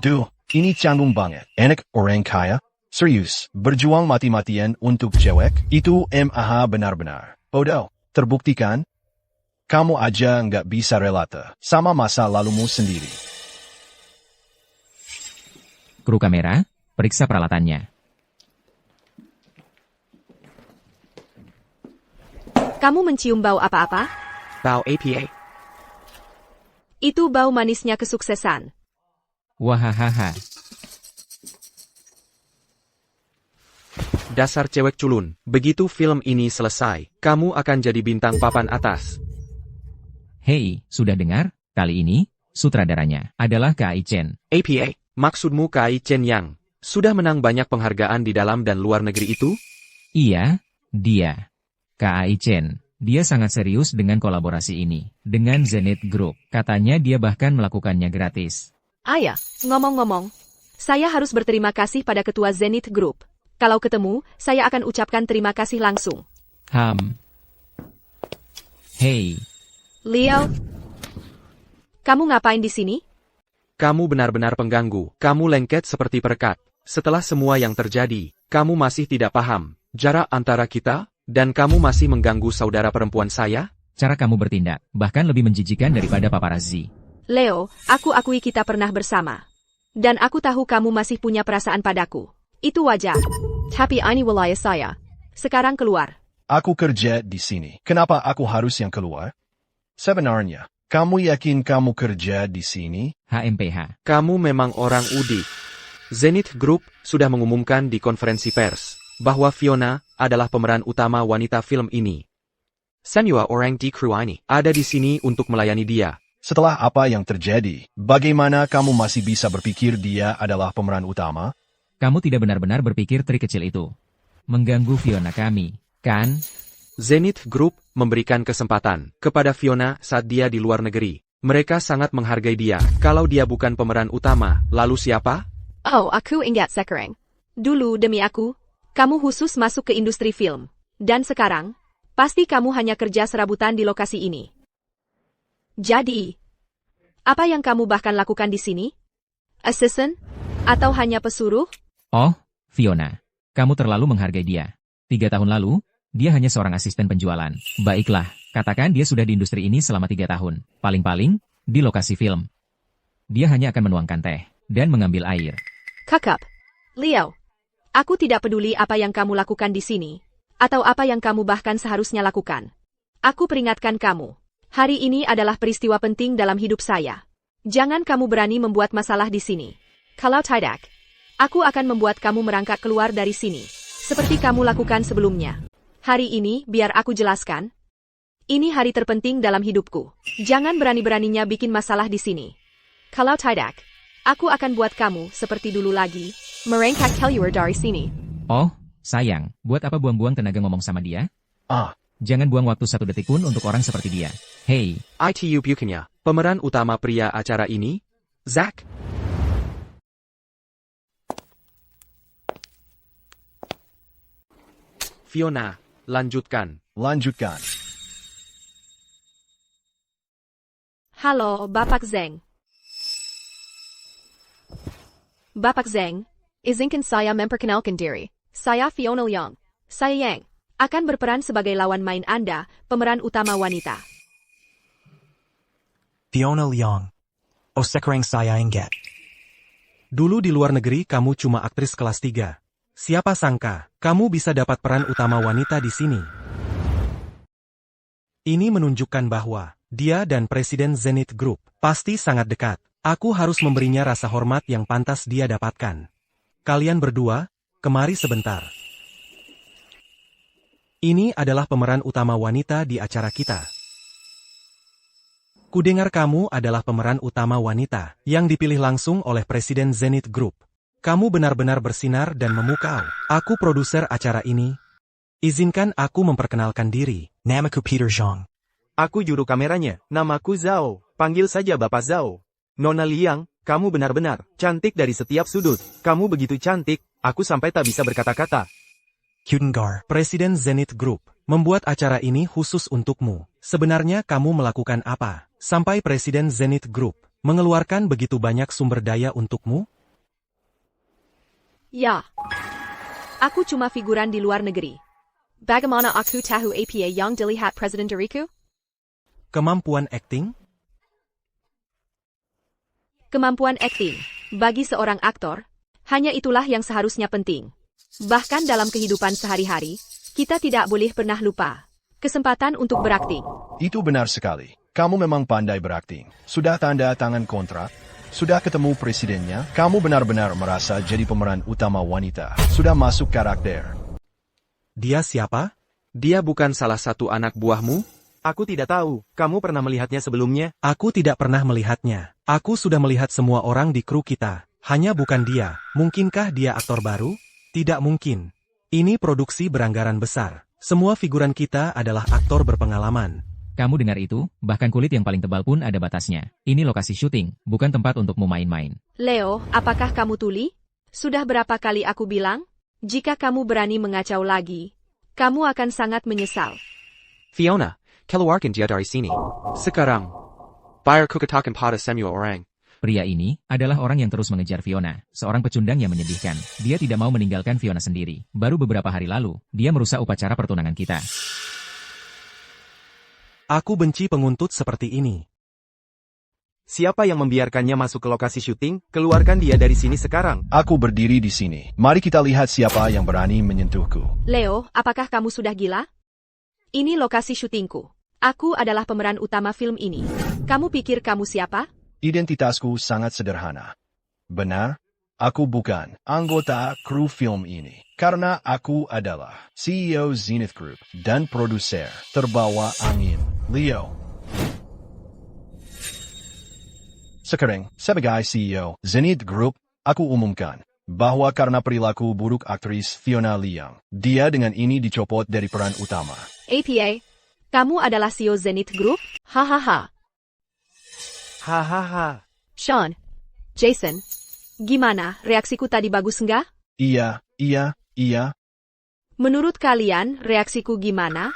Duh, ini canggung banget. Enak orang kaya? Serius, berjuang mati-matian untuk cewek? Itu benar-benar bodoh. Terbuktikan? Kamu aja nggak bisa relate sama masa lalumu sendiri. Kru kamera, periksa peralatannya. Kamu mencium bau apa-apa? Bau APA. Itu bau manisnya kesuksesan. Wahahaha. Dasar cewek culun, begitu film ini selesai, kamu akan jadi bintang papan atas. Hei, sudah dengar? Kali ini, sutradaranya adalah Kai Chen. APA, maksudmu Kai Chen yang sudah menang banyak penghargaan di dalam dan luar negeri itu? Iya, dia. Kai Chen. Dia sangat serius dengan kolaborasi ini. Dengan Zenith Group. Katanya dia bahkan melakukannya gratis. Ayah, ngomong-ngomong. Saya harus berterima kasih pada ketua Zenith Group. Kalau ketemu, saya akan ucapkan terima kasih langsung. Hei. Leo, kamu ngapain di sini? Kamu benar-benar pengganggu. Kamu lengket seperti perekat. Setelah semua yang terjadi, kamu masih tidak paham jarak antara kita, dan kamu masih mengganggu saudara perempuan saya? Cara kamu bertindak, bahkan lebih menjijikan daripada paparazzi. Leo, aku akui kita pernah bersama. Dan aku tahu kamu masih punya perasaan padaku. Itu wajar. Tapi ini wilayah saya. Sekarang keluar. Aku kerja di sini. Kenapa aku harus yang keluar? Sebenarnya, kamu yakin kamu kerja di sini? HMPH. Kamu memang orang udik. Zenith Group sudah mengumumkan di konferensi pers bahwa Fiona adalah pemeran utama wanita film ini. Semua orang di kru ini ada di sini untuk melayani dia. Setelah apa yang terjadi, bagaimana kamu masih bisa berpikir dia adalah pemeran utama? Kamu tidak benar-benar berpikir trik kecil itu. Mengganggu Fiona kami, kan? Zenith Group memberikan kesempatan kepada Fiona saat dia di luar negeri. Mereka sangat menghargai dia. Kalau dia bukan pemeran utama, lalu siapa? Oh, aku ingat sekarang. Dulu demi aku, kamu khusus masuk ke industri film. Dan sekarang, pasti kamu hanya kerja serabutan di lokasi ini. Jadi, apa yang kamu bahkan lakukan di sini? Assistant? Atau hanya pesuruh? Oh, Fiona. Kamu terlalu menghargai dia. 3 tahun lalu, dia hanya seorang asisten penjualan. Baiklah, katakan dia sudah di industri ini selama 3 tahun. Paling-paling, di lokasi film. Dia hanya akan menuangkan teh, dan mengambil air. Kakak, Leo, aku tidak peduli apa yang kamu lakukan di sini, atau apa yang kamu bahkan seharusnya lakukan. Aku peringatkan kamu, Hari ini adalah peristiwa penting dalam hidup saya. Jangan kamu berani membuat masalah di sini. Kalau tidak, aku akan membuat kamu merangkak keluar dari sini, seperti kamu lakukan sebelumnya. Hari ini, biar aku jelaskan. Ini hari terpenting dalam hidupku. Jangan berani-beraninya bikin masalah di sini. Kalau tidak, aku akan buat kamu seperti dulu lagi, merangkak keluar dari sini. Oh, sayang, buat apa buang-buang tenaga ngomong sama dia? Jangan buang waktu 1 detik pun untuk orang seperti dia. Hey. ITU bukannya pemeran utama pria acara ini? Zack? Fiona, lanjutkan. Lanjutkan. Halo, Bapak Zeng. Bapak Zeng, izinkan saya memperkenalkan diri. Saya Fiona Liang. Saya Yang akan berperan sebagai lawan main Anda, pemeran utama wanita. Fiona Liang. O sekarang saya ingat. Dulu di luar negeri kamu cuma aktris kelas 3. Siapa sangka, kamu bisa dapat peran utama wanita di sini. Ini menunjukkan bahwa dia dan Presiden Zenith Group pasti sangat dekat. Aku harus memberinya rasa hormat yang pantas dia dapatkan. Kalian berdua, kemari sebentar. Ini adalah pemeran utama wanita di acara kita. Kudengar kamu adalah pemeran utama wanita yang dipilih langsung oleh Presiden Zenith Group. Kamu benar-benar bersinar dan memukau. Aku produser acara ini. Izinkan aku memperkenalkan diri. Namaku Peter Zhang. Aku juru kameranya. Namaku Zhao. Panggil saja Bapak Zhao. Nona Liang, kamu benar-benar cantik dari setiap sudut. Kamu begitu cantik, aku sampai tak bisa berkata-kata. Kudengar. Presiden Zenith Group membuat acara ini khusus untukmu. Sebenarnya kamu melakukan apa sampai Presiden Zenith Group mengeluarkan begitu banyak sumber daya untukmu? Ya. Aku cuma figuran di luar negeri. Bagaimana aku tahu apa yang dilihat Presiden dariku? Kemampuan akting? Kemampuan akting, bagi seorang aktor, hanya itulah yang seharusnya penting. Bahkan dalam kehidupan sehari-hari, kita tidak boleh pernah lupa kesempatan untuk berakting. Itu benar sekali. Kamu memang pandai berakting. Sudah tanda tangan kontrak? Sudah ketemu presidennya? Kamu benar-benar merasa jadi pemeran utama wanita. Sudah masuk karakter. Dia siapa? Dia bukan salah satu anak buahmu? Aku tidak tahu. Kamu pernah melihatnya sebelumnya? Aku tidak pernah melihatnya. Aku sudah melihat semua orang di kru kita. Hanya bukan dia. Mungkinkah dia aktor baru? Tidak mungkin. Ini produksi beranggaran besar. Semua figuran kita adalah aktor berpengalaman. Kamu dengar itu? Bahkan kulit yang paling tebal pun ada batasnya. Ini lokasi syuting, bukan tempat untukmu main-main. Leo, apakah kamu tuli? Sudah berapa kali aku bilang? Jika kamu berani mengacau lagi, kamu akan sangat menyesal. Fiona, keluarkan dia dari sini. Sekarang, bayar kukatakan pada semua orang. Pria ini adalah orang yang terus mengejar Fiona, seorang pecundang yang menyedihkan. Dia tidak mau meninggalkan Fiona sendiri. Baru beberapa hari lalu, dia merusak upacara pertunangan kita. Aku benci penguntut seperti ini. Siapa yang membiarkannya masuk ke lokasi syuting? Keluarkan dia dari sini sekarang. Aku berdiri di sini. Mari kita lihat siapa yang berani menyentuhku. Leo, apakah kamu sudah gila? Ini lokasi syutingku. Aku adalah pemeran utama film ini. Kamu pikir kamu siapa? Identitasku sangat sederhana. Benar, aku bukan anggota kru film ini. Karena aku adalah CEO Zenith Group dan produser Terbawa Angin, Leo. Sekarang, sebagai CEO Zenith Group, aku umumkan bahwa karena perilaku buruk aktris Fiona Liang, dia dengan ini dicopot dari peran utama. APA, kamu adalah CEO Zenith Group? Hahaha. Hahaha. Sean, Jason, gimana, reaksiku tadi bagus nggak? Iya. Menurut kalian, reaksiku gimana?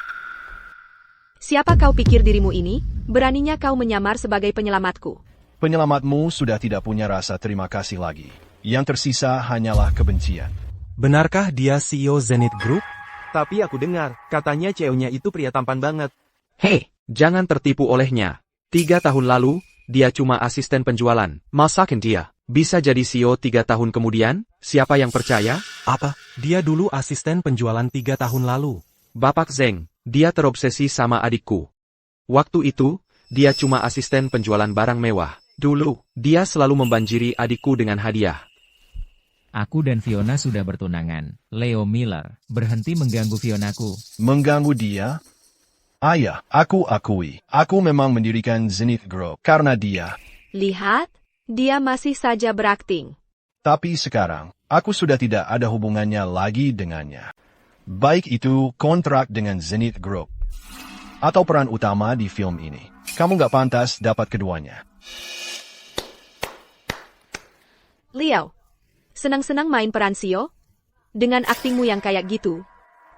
Siapa kau pikir dirimu ini? Beraninya kau menyamar sebagai penyelamatku. Penyelamatmu sudah tidak punya rasa terima kasih lagi. Yang tersisa hanyalah kebencian. Benarkah dia CEO Zenith Group? Tapi aku dengar, katanya ceweknya itu pria tampan banget. Hei, jangan tertipu olehnya. 3 tahun lalu, dia cuma asisten penjualan. Masakan dia bisa jadi CEO 3 tahun kemudian? Siapa yang percaya? Apa? Dia dulu asisten penjualan 3 tahun lalu. Bapak Zeng, dia terobsesi sama adikku. Waktu itu, Dia cuma asisten penjualan barang mewah. Dulu, dia selalu membanjiri adikku dengan hadiah. Aku dan Fiona sudah bertunangan. Leo Miller, berhenti mengganggu Fionaku. Mengganggu dia? Ayah, aku akui. Aku memang mendirikan Zenith Group karena dia. Lihat, dia masih saja berakting. Tapi sekarang, aku sudah tidak ada hubungannya lagi dengannya. Baik itu kontrak dengan Zenith Group atau peran utama di film ini. Kamu gak pantas dapat keduanya. Leo, senang-senang main peran Sio? Dengan aktingmu yang kayak gitu,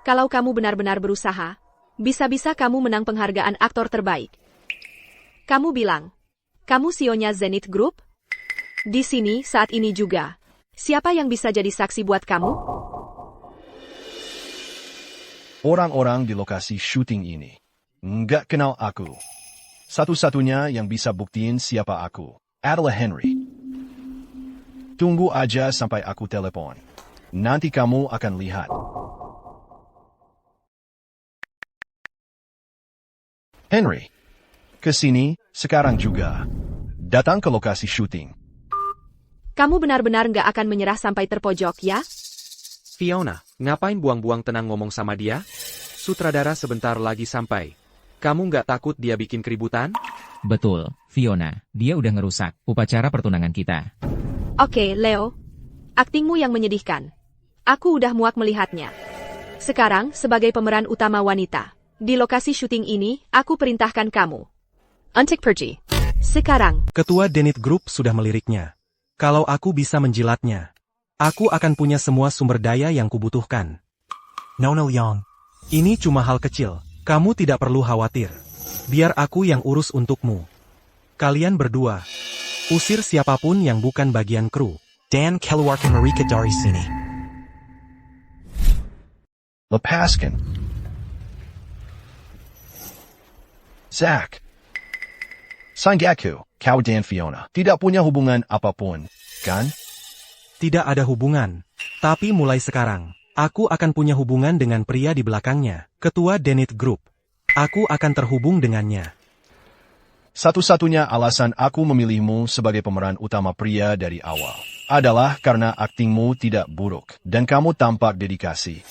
kalau kamu benar-benar berusaha, bisa-bisa kamu menang penghargaan aktor terbaik. Kamu bilang, kamu Sionya Zenith Group? Di sini saat ini juga. Siapa yang bisa jadi saksi buat kamu? Orang-orang di lokasi syuting ini nggak kenal aku. Satu-satunya yang bisa buktiin siapa aku adalah Henry. Tunggu aja sampai aku telepon. Nanti kamu akan lihat. Henry, ke sini sekarang juga. Datang ke lokasi syuting. Kamu benar-benar nggak akan menyerah sampai terpojok, ya? Fiona, ngapain buang-buang tenang ngomong sama dia? Sutradara sebentar lagi sampai. Kamu nggak takut dia bikin keributan? Betul, Fiona, dia udah ngerusak upacara pertunangan kita. Oke, Leo. Aktingmu yang menyedihkan. Aku udah muak melihatnya. Sekarang, sebagai pemeran utama wanita, di lokasi syuting ini, aku perintahkan kamu. Untuk pergi. Sekarang. Ketua Zenith Group sudah meliriknya. Kalau aku bisa menjilatnya, aku akan punya semua sumber daya yang kubutuhkan. Nona Liang. Ini cuma hal kecil. Kamu tidak perlu khawatir. Biar aku yang urus untukmu. Kalian berdua, usir siapapun yang bukan bagian kru. Dan keluarkan mereka dari sini. Lepaskan. Zack. Sangaku, kau dan Fiona tidak punya hubungan apapun, kan? Tidak ada hubungan. Tapi mulai sekarang, aku akan punya hubungan dengan pria di belakangnya, Ketua Zenith Group. Aku akan terhubung dengannya. Satu-satunya alasan aku memilihmu sebagai pemeran utama pria dari awal adalah karena aktingmu tidak buruk dan kamu tampak dedikasi.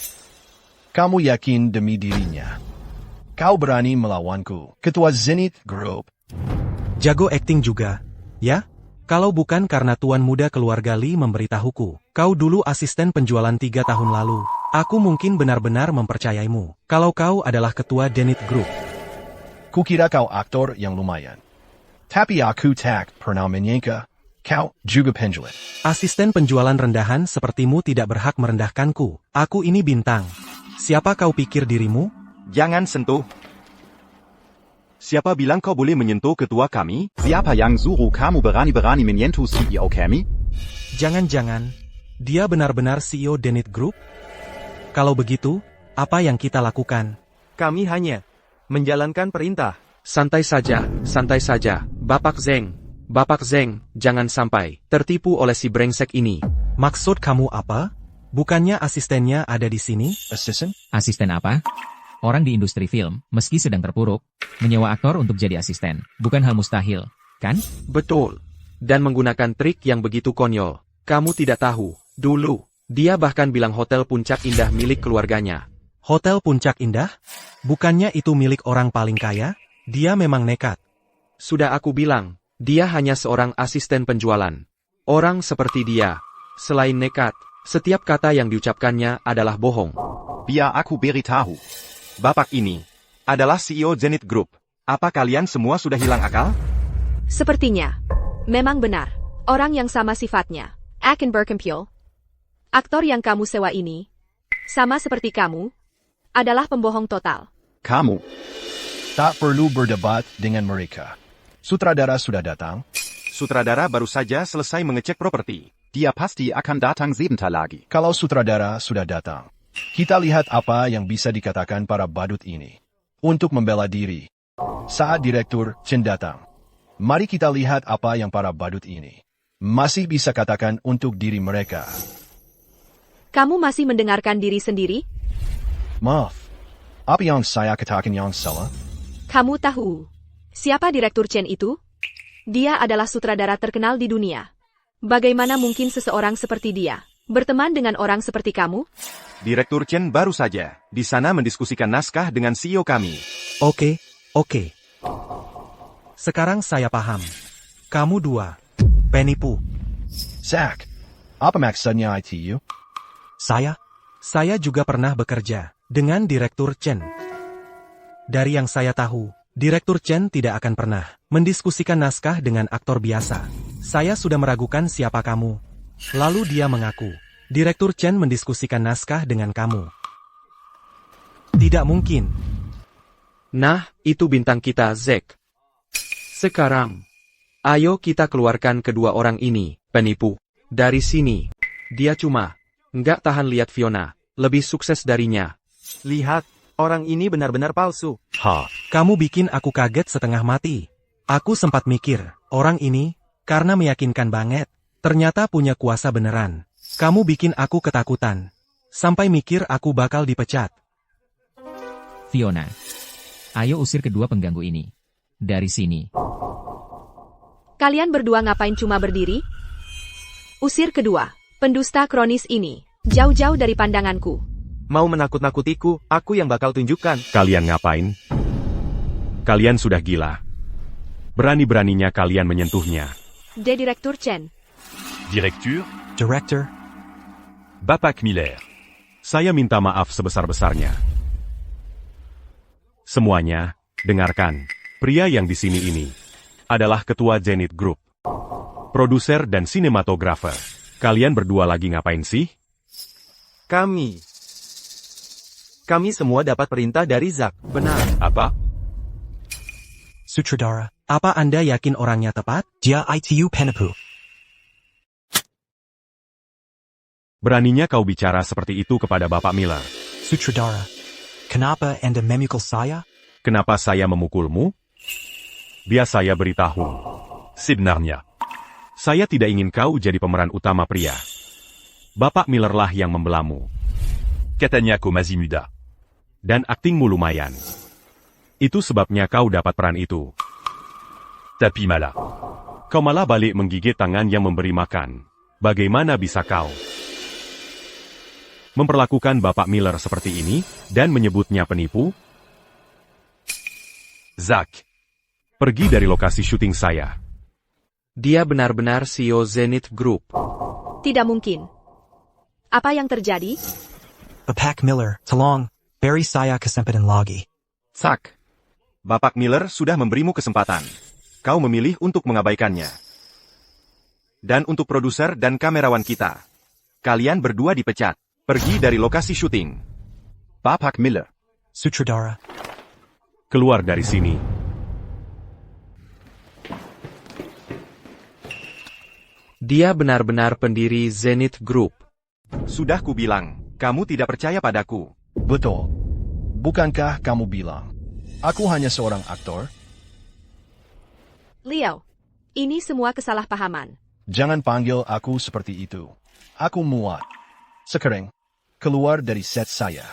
Kamu yakin demi dirinya. Kau berani melawanku, Ketua Zenith Group. Jago akting juga, ya? Kalau bukan karena tuan muda keluarga Lee memberitahuku, kau dulu asisten penjualan 3 tahun lalu, aku mungkin benar-benar mempercayaimu. Kalau kau adalah ketua Zenith Group. Kukira kau aktor yang lumayan. Tapi aku tak pernah menyangka, kau juga penjualan. Asisten penjualan rendahan sepertimu tidak berhak merendahkanku. Aku ini bintang. Siapa kau pikir dirimu? Jangan sentuh. Siapa bilang kau boleh menyentuh ketua kami? Siapa yang suruh kamu berani-berani menyentuh CEO kami? Jangan-jangan, dia benar-benar CEO Zenith Group? Kalau begitu, apa yang kita lakukan? Kami hanya menjalankan perintah. Santai saja, Bapak Zeng. Bapak Zeng, jangan sampai tertipu oleh si brengsek ini. Maksud kamu apa? Bukannya asistennya ada di sini? Asisten? Asisten apa? Orang di industri film, meski sedang terpuruk, menyewa aktor untuk jadi asisten, bukan hal mustahil, kan? Betul. Dan menggunakan trik yang begitu konyol. Kamu tidak tahu, dulu, dia bahkan bilang Hotel Puncak Indah milik keluarganya. Hotel Puncak Indah? Bukannya itu milik orang paling kaya? Dia memang nekat. Sudah aku bilang, dia hanya seorang asisten penjualan. Orang seperti dia, selain nekat, setiap kata yang diucapkannya adalah bohong. Biar aku beritahu. Bapak ini adalah CEO Zenith Group. Apa kalian semua sudah hilang akal? Sepertinya. Memang benar. Orang yang sama sifatnya. Akin Berkempul. Aktor yang kamu sewa ini, sama seperti kamu, adalah pembohong total. Kamu. Tak perlu berdebat dengan mereka. Sutradara sudah datang. Sutradara baru saja selesai mengecek properti. Dia pasti akan datang sebentar lagi. Kalau sutradara sudah datang, kita lihat apa yang bisa dikatakan para badut ini. Untuk membela diri. Saat Direktur Chen datang, mari kita lihat apa yang para badut ini masih bisa katakan untuk diri mereka. Kamu masih mendengarkan diri sendiri? Maaf. Apa yang saya katakan yang salah? Kamu tahu. Siapa Direktur Chen itu? Dia adalah sutradara terkenal di dunia. Bagaimana mungkin seseorang seperti dia berteman dengan orang seperti kamu? Direktur Chen baru saja di sana mendiskusikan naskah dengan CEO kami. Oke. Sekarang saya paham. Kamu dua penipu. Zack, apa maksudnya ITU? Saya juga pernah bekerja dengan Direktur Chen. Dari yang saya tahu, Direktur Chen tidak akan pernah mendiskusikan naskah dengan aktor biasa. Saya sudah meragukan siapa kamu. Lalu dia mengaku, Direktur Chen mendiskusikan naskah dengan kamu. Tidak mungkin. Nah, itu bintang kita, Zack. Sekarang, ayo kita keluarkan kedua orang ini, penipu. Dari sini. Dia cuma nggak tahan lihat Fiona lebih sukses darinya. Lihat, orang ini benar-benar palsu. Kamu bikin aku kaget setengah mati. Aku sempat mikir, orang ini, karena meyakinkan banget, ternyata punya kuasa beneran. Kamu bikin aku ketakutan. Sampai mikir aku bakal dipecat. Fiona, ayo usir kedua pengganggu ini. Dari sini. Kalian berdua ngapain cuma berdiri? Usir kedua pendusta kronis ini. Jauh-jauh dari pandanganku. Mau menakut-nakutiku, aku yang bakal tunjukkan. Kalian ngapain? Kalian sudah gila. Berani-beraninya kalian menyentuhnya. Direktur Chen. Director? Bapak Miller. Saya minta maaf sebesar-besarnya. Semuanya, dengarkan. Pria yang di sini ini adalah ketua Zenith Group. Produser dan sinematografer. Kalian berdua lagi ngapain sih? Kami semua dapat perintah dari Zack. Benar. Apa? Sutradara, Apa Anda yakin orangnya tepat? dia ITU penipu. Beraninya kau bicara seperti itu kepada Bapak Miller. Sutradara, kenapa Anda memukul saya? Kenapa saya memukulmu? Biar saya beritahu. Sebenarnya, saya tidak ingin kau jadi pemeran utama pria. Bapak Miller lah yang membelamu. Katanya kau masih muda. Dan aktingmu lumayan. Itu sebabnya kau dapat peran itu. Tapi malah, kau malah balik menggigit tangan yang memberi makan. Bagaimana bisa kau memperlakukan Bapak Miller seperti ini, dan menyebutnya penipu? Zack, pergi dari lokasi syuting saya. Dia benar-benar CEO Zenith Group. Tidak mungkin. Apa yang terjadi? Bapak Miller, tolong, beri saya kesempatan lagi. Zack, Bapak Miller sudah memberimu kesempatan. Kau memilih untuk mengabaikannya. Dan untuk produser dan kamerawan kita, kalian berdua dipecat. Pergi dari lokasi syuting. Bapak Miller. Sutradara, Keluar dari sini. Dia benar-benar pendiri Zenith Group. Sudah kubilang, kamu tidak percaya padaku. Betul. Bukankah kamu bilang, aku hanya seorang aktor? Leo, ini semua kesalahpahaman. Jangan panggil aku seperti itu. Aku muak. Sekarang, keluar dari set saya.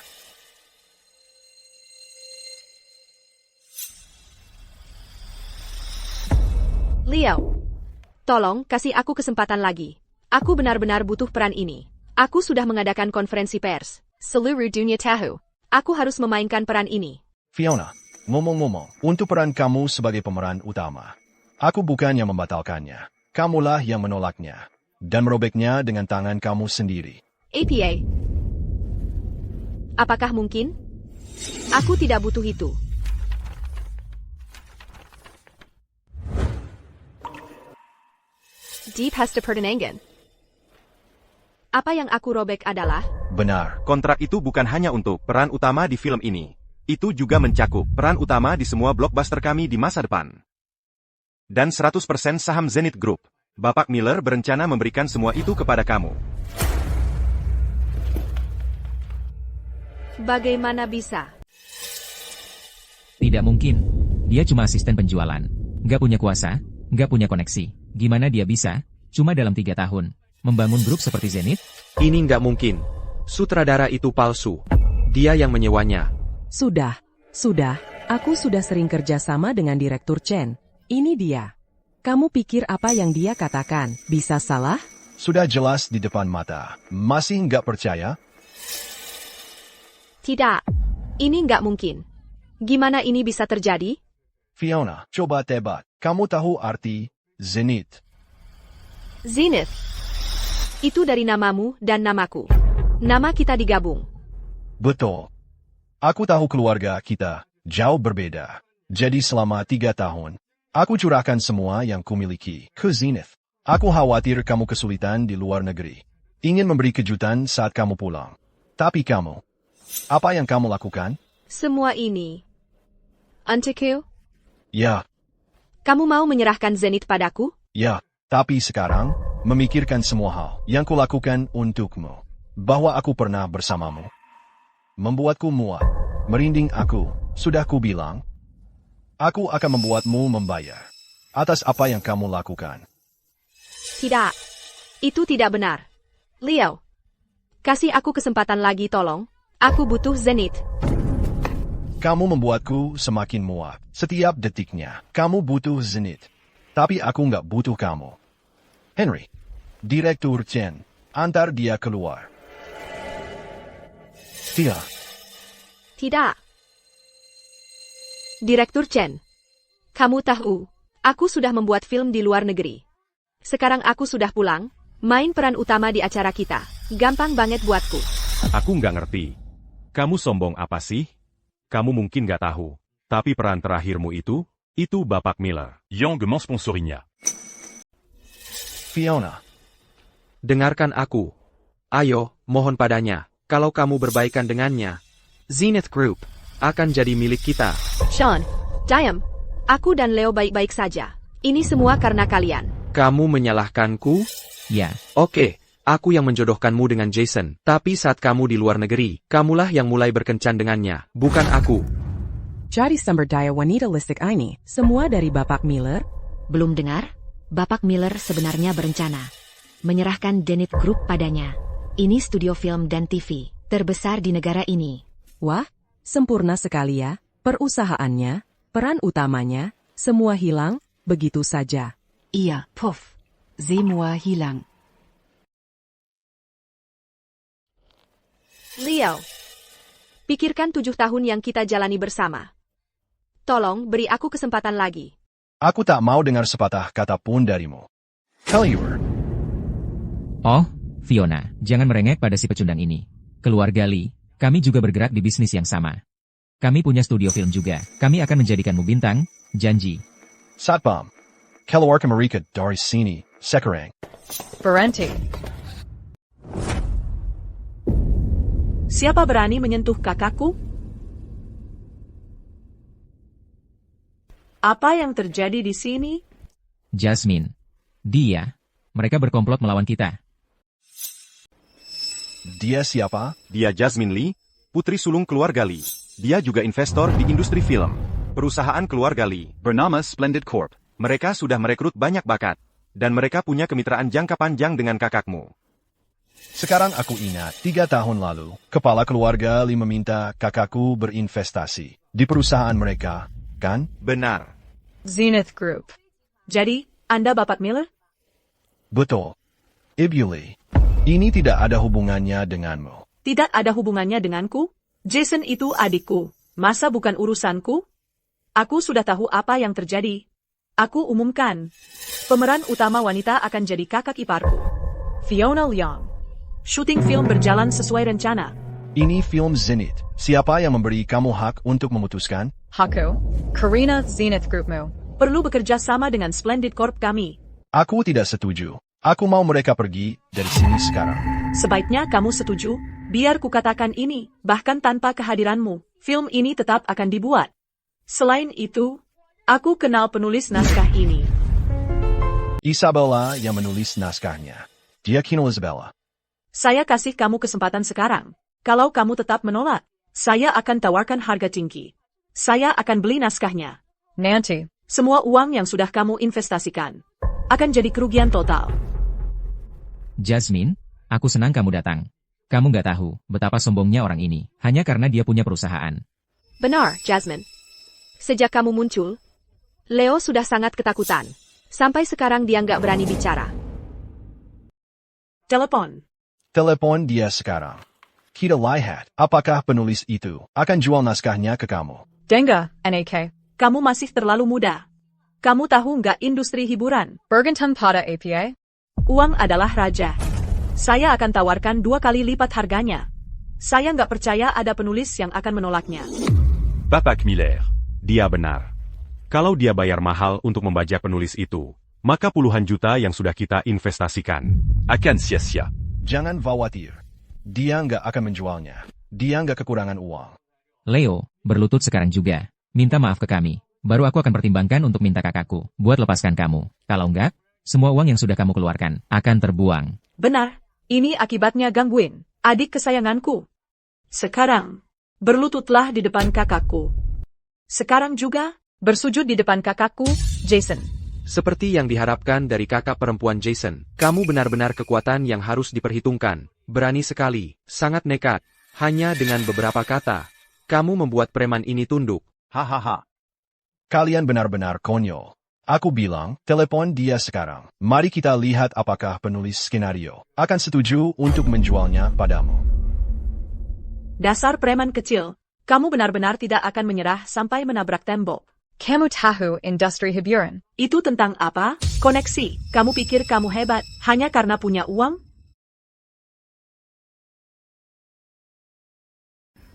Leo, tolong kasih aku kesempatan lagi. Aku benar-benar butuh peran ini. Aku sudah mengadakan konferensi pers. Seluruh dunia tahu. Aku harus memainkan peran ini. Fiona, ngomong-ngomong, untuk peran kamu sebagai pemeran utama, aku bukannya membatalkannya. Kamulah yang menolaknya. Dan merobeknya dengan tangan kamu sendiri. APA. Apakah mungkin? Aku tidak butuh itu. Deep has pertenangan. Apa yang aku robek adalah... Benar. Kontrak itu bukan hanya untuk peran utama di film ini. Itu juga mencakup peran utama di semua blockbuster kami di masa depan. Dan 100% saham Zenith Group. Bapak Miller berencana memberikan semua itu kepada kamu. Bagaimana bisa? Tidak mungkin. Dia cuma asisten penjualan. Nggak punya kuasa, nggak punya koneksi. Gimana dia bisa, cuma dalam 3 tahun, membangun grup seperti Zenith? Ini nggak mungkin. Sutradara itu palsu. Dia yang menyewanya. Sudah. Aku sudah sering kerja sama dengan Direktur Chen. Ini dia. Kamu pikir apa yang dia katakan bisa salah? Sudah jelas di depan mata. Masih nggak percaya? Tidak. Ini nggak mungkin. Gimana ini bisa terjadi? Fiona, coba tebak. Kamu tahu arti Zenith? Zenith. Itu dari namamu dan namaku. Nama kita digabung. Betul. Aku tahu keluarga kita jauh berbeda. Jadi selama 3 tahun, aku curahkan semua yang kumiliki ke Zenith. Aku khawatir kamu kesulitan di luar negeri. Ingin memberi kejutan saat kamu pulang. Tapi kamu, apa yang kamu lakukan? Semua ini. Untukku? Ya, Kamu mau menyerahkan Zenith padaku? ya. Tapi sekarang, memikirkan semua hal yang kulakukan untukmu. Bahwa aku pernah bersamamu. Membuatku muak. Merinding aku. Sudah kubilang. Aku akan membuatmu membayar. Atas apa yang kamu lakukan. Tidak. Itu tidak benar. Leo. Kasih aku kesempatan lagi tolong. Aku butuh Zenith. Kamu membuatku semakin muak. Setiap detiknya, kamu butuh Zenith. Tapi aku nggak butuh kamu. Henry, Direktur Chen, antar dia keluar. Tidak. Direktur Chen. Kamu tahu, aku sudah membuat film di luar negeri. Sekarang aku sudah pulang, main peran utama di acara kita. Gampang banget buatku. Aku nggak ngerti. Kamu sombong apa sih? Kamu mungkin nggak tahu. Tapi peran terakhirmu itu Bapak Miller. Yang mensponsorinya. Fiona. Dengarkan aku. Ayo, mohon padanya, kalau kamu berbaikan dengannya, Zenith Group akan jadi milik kita. Sean, diam. Aku dan Leo baik-baik saja. Ini semua karena kalian. Kamu menyalahkanku? Ya. Oke, aku yang menjodohkanmu dengan Jason. Tapi saat kamu di luar negeri, kamulah yang mulai berkencan dengannya, bukan aku. Jadi sumber daya wanita listrik ini, semua dari Bapak Miller? Belum dengar? Bapak Miller sebenarnya berencana menyerahkan Zenith Group padanya. Ini studio film dan TV terbesar di negara ini. Wah, sempurna sekali ya. Perusahaannya, peran utamanya, semua hilang, begitu saja. Iya, puff. Semua hilang. Leo. Pikirkan 7 tahun yang kita jalani bersama. Tolong beri aku kesempatan lagi. Aku tak mau dengar sepatah kata pun darimu. Failure. Oh, Fiona, jangan merengek pada si pecundang ini. Keluarga Lee, kami juga bergerak di bisnis yang sama. Kami punya studio film juga. Kami akan menjadikanmu bintang, janji. Satpam. Keluarga mereka dari sini, sekarang. Berhenti. Siapa berani menyentuh kakakku? Apa yang terjadi di sini? Jasmine. Mereka berkomplot melawan kita. Dia siapa? Dia Jasmine Lee, putri sulung keluarga Lee. Dia juga investor di industri film. Perusahaan keluarga Lee bernama Splendid Corp. Mereka sudah merekrut banyak bakat. Dan mereka punya kemitraan jangka panjang dengan kakakmu. Sekarang aku ingat, 3 tahun lalu, kepala keluarga Lee meminta kakakku berinvestasi di perusahaan mereka, kan? Benar. Zenith Group. Jadi, Anda Bapak Miller? Betul. Ibu Lee, ini tidak ada hubungannya denganmu. Tidak ada hubungannya denganku? Jason itu adikku. Masa bukan urusanku? Aku sudah tahu apa yang terjadi. Aku umumkan. Pemeran utama wanita akan jadi kakak iparku. Fiona Liang. Syuting film berjalan sesuai rencana. Ini film Zenith. Siapa yang memberi kamu hak untuk memutuskan? Hako, Karina Zenith Groupmu. Perlu bekerja sama dengan Splendid Corp kami. Aku tidak setuju. Aku mau mereka pergi dari sini sekarang. Sebaiknya kamu setuju, biar kukatakan ini, bahkan tanpa kehadiranmu, film ini tetap akan dibuat. Selain itu, aku kenal penulis naskah ini. Isabella yang menulis naskahnya. Dia kenal Isabella. Saya kasih kamu kesempatan sekarang. Kalau kamu tetap menolak, saya akan tawarkan harga tinggi. Saya akan beli naskahnya. Nanti, semua uang yang sudah kamu investasikan akan jadi kerugian total. Jasmine, aku senang kamu datang. Kamu nggak tahu betapa sombongnya orang ini, hanya karena dia punya perusahaan. Benar, Jasmine. Sejak kamu muncul, Leo sudah sangat ketakutan. Sampai sekarang dia nggak berani bicara. Telepon. Telepon dia sekarang. Kita lihat, apakah penulis itu akan jual naskahnya ke kamu. Denga, NAK. Kamu masih terlalu muda. Kamu tahu nggak industri hiburan? Bergantung pada APA. Uang adalah raja. Saya akan tawarkan 2 kali lipat harganya. Saya nggak percaya ada penulis yang akan menolaknya. Bapak Miller, dia benar. Kalau dia bayar mahal untuk membajak penulis itu, maka puluhan juta yang sudah kita investasikan akan sia-sia. Jangan khawatir. Dia nggak akan menjualnya. Dia nggak kekurangan uang. Leo, berlutut sekarang juga. Minta maaf ke kami. Baru aku akan pertimbangkan untuk minta kakakku buat lepaskan kamu. Kalau enggak, semua uang yang sudah kamu keluarkan akan terbuang. Benar. Ini akibatnya gangguin adik kesayanganku. Sekarang, berlututlah di depan kakakku. Sekarang juga, bersujud di depan kakakku, Jason. Seperti yang diharapkan dari kakak perempuan Jason, kamu benar-benar kekuatan yang harus diperhitungkan. Berani sekali, sangat nekat. Hanya dengan beberapa kata, kamu membuat preman ini tunduk. Hahaha. Kalian benar-benar konyol. Aku bilang, telepon dia sekarang. Mari kita lihat apakah penulis skenario akan setuju untuk menjualnya padamu. Dasar preman kecil, kamu benar-benar tidak akan menyerah sampai menabrak tembok. Kamu tahu industri hiburan. Itu tentang apa? Koneksi. Kamu pikir kamu hebat hanya karena punya uang?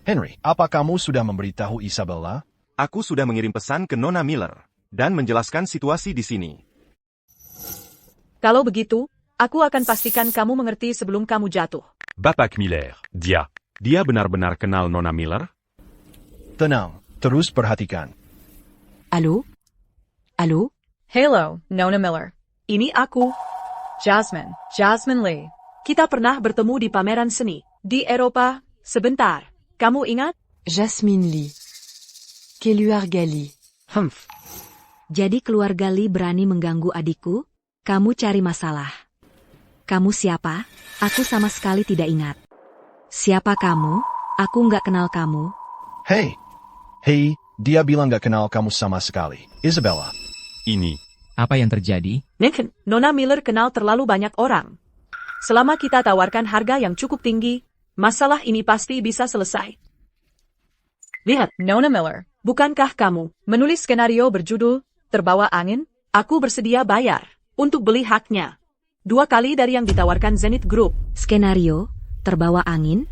Henry, apa kamu sudah memberitahu Isabella? Aku sudah mengirim pesan ke Nona Miller dan menjelaskan situasi di sini. Kalau begitu, aku akan pastikan kamu mengerti sebelum kamu jatuh. Bapak Miller, dia benar-benar kenal Nona Miller? Tenang, terus perhatikan. Allô? Allô? Hello, Nona Miller. Ini aku, Jasmine Lee. Kita pernah bertemu di pameran seni di Eropa sebentar. Kamu ingat? Jasmine Lee. Keluarga Lee. Jadi keluarga Lee berani mengganggu adikku? Kamu cari masalah. Kamu siapa? Aku sama sekali tidak ingat. Siapa kamu? Aku nggak kenal kamu. Hei, dia bilang nggak kenal kamu sama sekali. Isabella. Ini. Apa yang terjadi? Nick, Nona Miller kenal terlalu banyak orang. Selama kita tawarkan harga yang cukup tinggi, masalah ini pasti bisa selesai. Lihat, Nona Miller, bukankah kamu menulis skenario berjudul Terbawa Angin? Aku bersedia bayar untuk beli haknya. 2 kali dari yang ditawarkan Zenith Group. Skenario Terbawa Angin?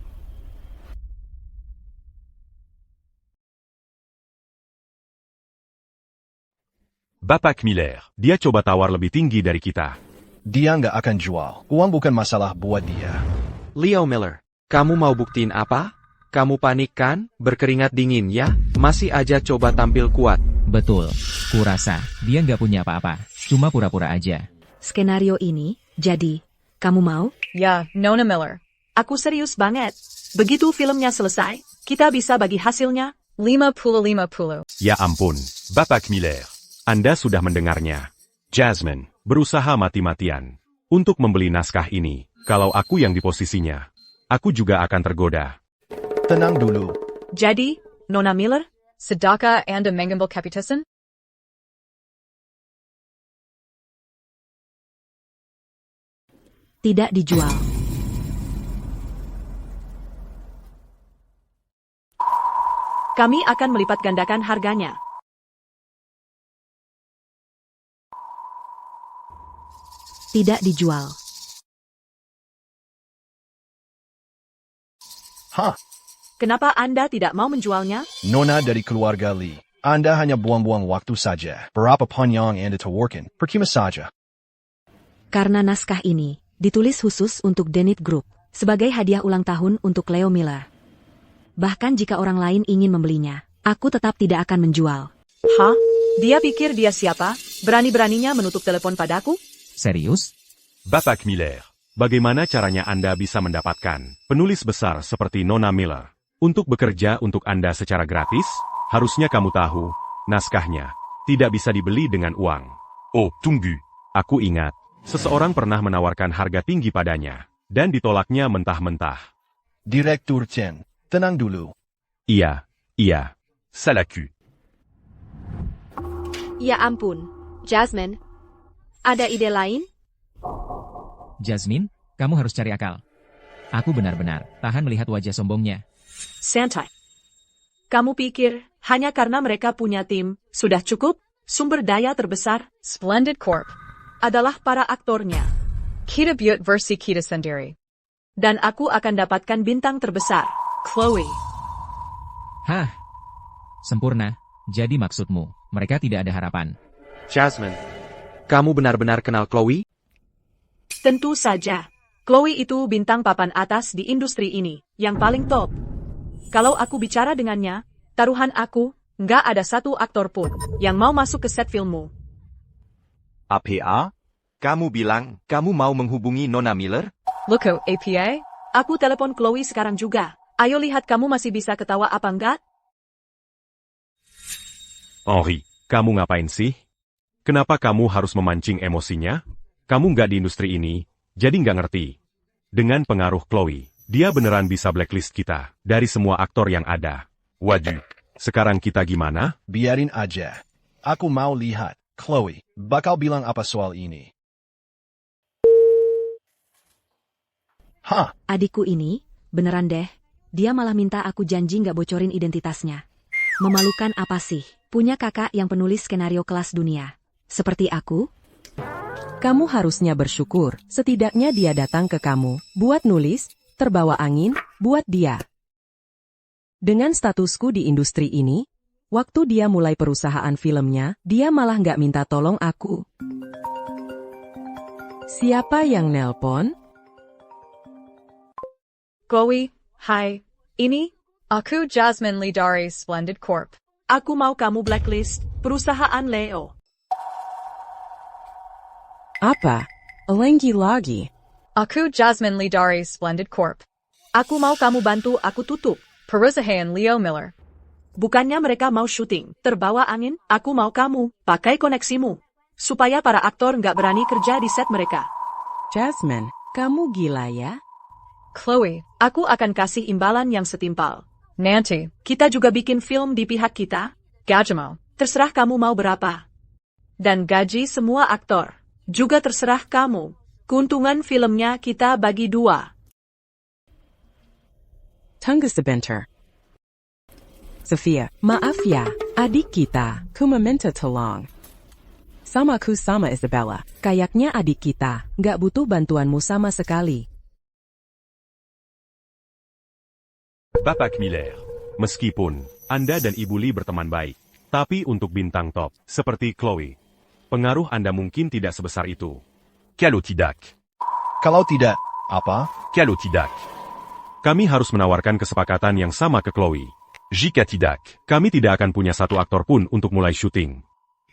Bapak Miller, dia coba tawar lebih tinggi dari kita. Dia nggak akan jual. Uang bukan masalah buat dia. Leo Miller, kamu mau buktiin apa? Kamu panik kan? Berkeringat dingin ya? Masih aja coba tampil kuat. Betul. Kurasa, dia nggak punya apa-apa. Cuma pura-pura aja. Skenario ini, jadi, kamu mau? Ya, Nona Miller. Aku serius banget. Begitu filmnya selesai, kita bisa bagi hasilnya 50-50. Ya ampun, Bapak Miller. Anda sudah mendengarnya. Jasmine, berusaha mati-matian untuk membeli naskah ini. Kalau aku yang di posisinya, aku juga akan tergoda. Tenang dulu. Jadi, Nona Miller, sedaka Anda mengambil keputusan? Tidak dijual. Kami akan melipat gandakan harganya. Tidak dijual. Hah? Kenapa Anda tidak mau menjualnya? Nona dari keluarga Lee. Anda hanya buang-buang waktu saja. Berapa pun yang Anda tawarkan, percuma saja. Karena naskah ini ditulis khusus untuk Zenith Group sebagai hadiah ulang tahun untuk Leo Miller. Bahkan jika orang lain ingin membelinya, aku tetap tidak akan menjual. Hah? Dia pikir dia siapa? Berani-beraninya menutup telepon padaku? Serius? Bapak Miller, bagaimana caranya Anda bisa mendapatkan penulis besar seperti Nona Miller untuk bekerja untuk Anda secara gratis? Harusnya kamu tahu, naskahnya tidak bisa dibeli dengan uang. Oh, tunggu. Aku ingat, seseorang pernah menawarkan harga tinggi padanya, dan ditolaknya mentah-mentah. Direktur Chen, tenang dulu. Iya, salahku. Ya ampun, Jasmine. Ada ide lain? Jasmine, kamu harus cari akal. Aku benar-benar tahan melihat wajah sombongnya. Santai. Kamu pikir, hanya karena mereka punya tim, sudah cukup? Sumber daya terbesar, Splendid Corp. adalah para aktornya. Kita Butte versi kita sendiri. Dan aku akan dapatkan bintang terbesar, Chloe. Hah? Sempurna. Jadi maksudmu, mereka tidak ada harapan. Jasmine, kamu benar-benar kenal Chloe? Tentu saja. Chloe itu bintang papan atas di industri ini, yang paling top. Kalau aku bicara dengannya, taruhan aku, nggak ada satu aktor pun yang mau masuk ke set filmmu. APA? Kamu bilang, kamu mau menghubungi Nona Miller? Look, APA? Aku telepon Chloe sekarang juga. Ayo lihat kamu masih bisa ketawa apa enggak? Henri, kamu ngapain sih? Kenapa kamu harus memancing emosinya? Kamu nggak di industri ini, jadi nggak ngerti. Dengan pengaruh Chloe, dia beneran bisa blacklist kita dari semua aktor yang ada. Waduh, sekarang kita gimana? Biarin aja. Aku mau lihat. Chloe, bakal bilang apa soal ini? Hah? Adikku ini, beneran deh, dia malah minta aku janji nggak bocorin identitasnya. Memalukan apa sih, punya kakak yang penulis skenario kelas dunia. Seperti aku? Kamu harusnya bersyukur, setidaknya dia datang ke kamu, buat nulis, terbawa angin, buat dia. Dengan statusku di industri ini, waktu dia mulai perusahaan filmnya, dia malah nggak minta tolong aku. Siapa yang nelpon? Chloe, hai. Ini, Aku Jasmine Lee dari Splendid Corp. aku mau kamu blacklist, perusahaan Leo. Apa? Lagi. Aku Jasmine Lee dari Splendid Corp. Aku mau kamu bantu aku tutup. Perusahaan Leo Miller. Bukannya mereka mau syuting, terbawa angin, aku mau kamu, pakai koneksimu. Supaya para aktor nggak berani kerja di set mereka. Jasmine, kamu gila ya? Chloe, aku akan kasih imbalan yang setimpal. Nanti, Kita juga bikin film di pihak kita. Gajimo. Terserah kamu mau berapa. Dan gaji semua aktor. Juga terserah kamu. Keuntungan filmnya kita bagi 2. Tunggu sebentar. Sophia, maaf ya, adik kita, ku meminta tolong. Sama ku sama Isabella, kayaknya adik kita, nggak butuh bantuanmu sama sekali. Bapak Miller, meskipun Anda dan Ibu Lee berteman baik, tapi untuk bintang top, seperti Chloe, pengaruh Anda mungkin tidak sebesar itu. Kalau tidak. Kalau tidak, apa? Kalau tidak. Kami harus menawarkan kesepakatan yang sama ke Chloe. Jika tidak, kami tidak akan punya satu aktor pun untuk mulai syuting.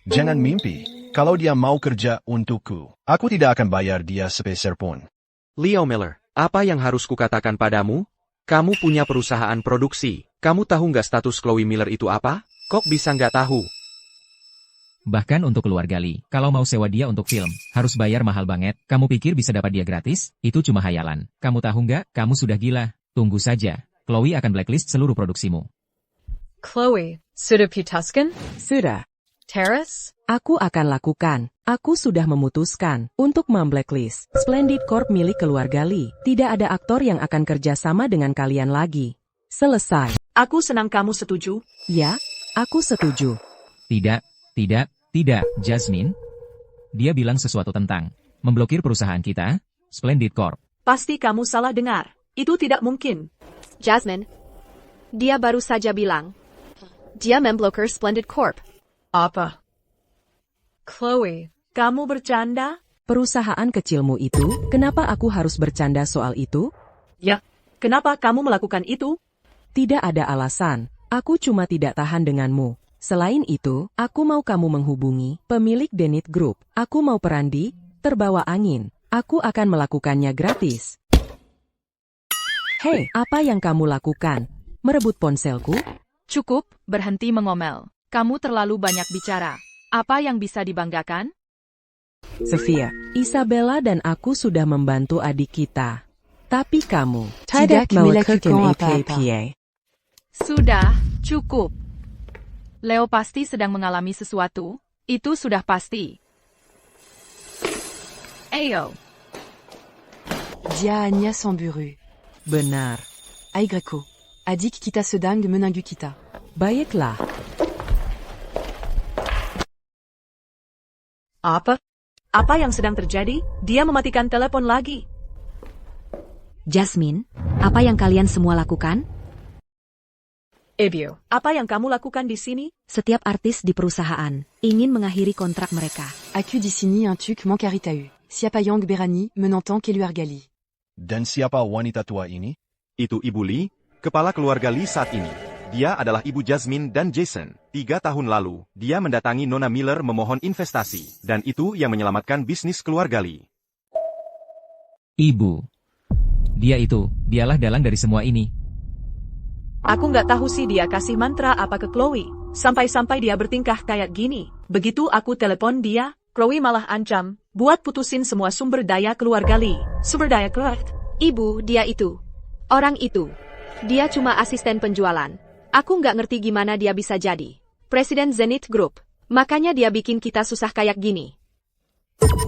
Jangan mimpi. Kalau dia mau kerja untukku, aku tidak akan bayar dia sepeser pun. Leo Miller, apa yang harus kukatakan padamu? Kamu punya perusahaan produksi. Kamu tahu nggak status Chloe Miller itu apa? Kok bisa nggak tahu? Bahkan untuk keluarga Lee, kalau mau sewa dia untuk film, harus bayar mahal banget. Kamu pikir bisa dapat dia gratis? Itu cuma hayalan. Kamu tahu nggak? Kamu sudah gila. Tunggu saja. Chloe akan blacklist seluruh produksimu. Chloe, sudah putuskan? Sudah. Terrace? Aku akan lakukan. Aku sudah memutuskan untuk memblacklist Splendid Corp milik keluarga Lee. Tidak ada aktor yang akan kerja sama dengan kalian lagi. Selesai. Aku senang kamu setuju. Ya, aku setuju. Tidak, Jasmine. Dia bilang sesuatu tentang memblokir perusahaan kita, Splendid Corp. Pasti kamu salah dengar. Itu tidak mungkin. Jasmine, dia baru saja bilang, dia memblokir Splendid Corp. Apa? Chloe, kamu bercanda? Perusahaan kecilmu itu, kenapa aku harus bercanda soal itu? Ya, kenapa kamu melakukan itu? Tidak ada alasan. Aku cuma tidak tahan denganmu. Selain itu, aku mau kamu menghubungi pemilik Denit Group. Aku mau Perandi, terbawa angin. Aku akan melakukannya gratis. Hei, apa yang kamu lakukan? Merebut ponselku? cukup, berhenti mengomel. Kamu terlalu banyak bicara. Apa yang bisa dibanggakan? Sophia, Isabella dan aku sudah membantu adik kita. Tapi kamu tidak melakukan apa-apa. Sudah, cukup. Leo pasti sedang mengalami sesuatu. Itu sudah pasti. Ayo. Dia Agnès Samburu. Benar. Ay Greco. Adik kita sedang menunggu kita. Baiklah. Apa? Apa yang sedang terjadi? Dia mematikan telepon lagi. Jasmine, apa yang kalian semua lakukan? Ebio, apa yang kamu lakukan di sini? Setiap artis di perusahaan ingin mengakhiri kontrak mereka. Aku di sini untuk mencari tahu. Siapa yang berani menentang keluarga Lee? Dan siapa wanita tua ini? Itu Ibu Lee, kepala keluarga Lee saat ini. Dia adalah Ibu Jasmine dan Jason. 3 tahun lalu, dia mendatangi Nona Miller memohon investasi. Dan itu yang menyelamatkan bisnis keluarga Lee. Ibu. Dialah dalang dari semua ini. Aku nggak tahu sih dia kasih mantra apa ke Chloe. Sampai-sampai dia bertingkah kayak gini. Begitu aku telepon dia, Chloe malah ancam, buat putusin semua sumber daya keluarga Lee. Sumber daya keluarga? Ibu, dia itu. Orang itu. Dia cuma asisten penjualan. Aku nggak ngerti gimana dia bisa jadi Presiden Zenith Group. Makanya dia bikin kita susah kayak gini.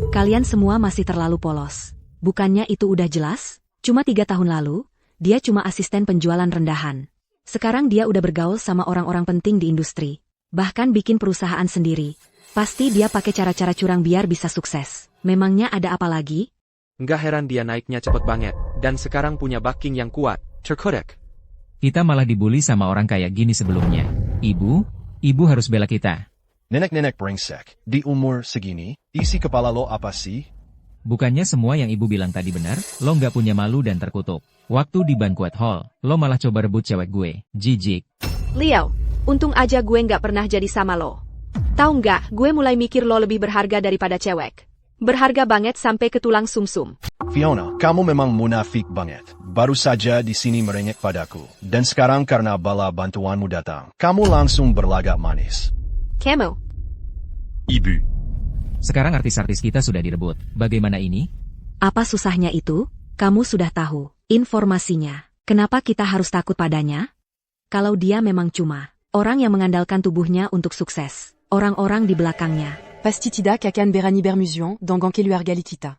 Kalian semua masih terlalu polos. Bukannya itu udah jelas? Cuma 3 tahun lalu, dia cuma asisten penjualan rendahan. Sekarang dia udah bergaul sama orang-orang penting di industri. Bahkan bikin perusahaan sendiri. Pasti dia pakai cara-cara curang biar bisa sukses. Memangnya ada apa lagi? Nggak heran dia naiknya cepet banget. Dan sekarang punya backing yang kuat. Terkodak. Kita malah dibully sama orang kayak gini sebelumnya. Ibu harus bela kita. Nenek-nenek brengsek, di umur segini, isi kepala lo apa sih? Bukannya semua yang ibu bilang tadi benar, lo nggak punya malu dan terkutuk. Waktu di banquet hall, lo malah coba rebut cewek gue, jijik. Leo, untung aja gue nggak pernah jadi sama lo. Tahu nggak, gue mulai mikir lo lebih berharga daripada cewek. Berharga banget sampai ke tulang sumsum. Fiona, kamu memang munafik banget. Baru saja di sini merengek padaku. Dan sekarang karena bala bantuanmu datang, kamu langsung berlagak manis. Kamu. Ibu. Sekarang artis-artis kita sudah direbut. Bagaimana ini? Apa susahnya itu? Kamu sudah tahu informasinya. Kenapa kita harus takut padanya? Kalau dia memang cuma orang yang mengandalkan tubuhnya untuk sukses. Orang-orang di belakangnya pasti tidak akan berani bermusuhan dengan keluarga Lee kita.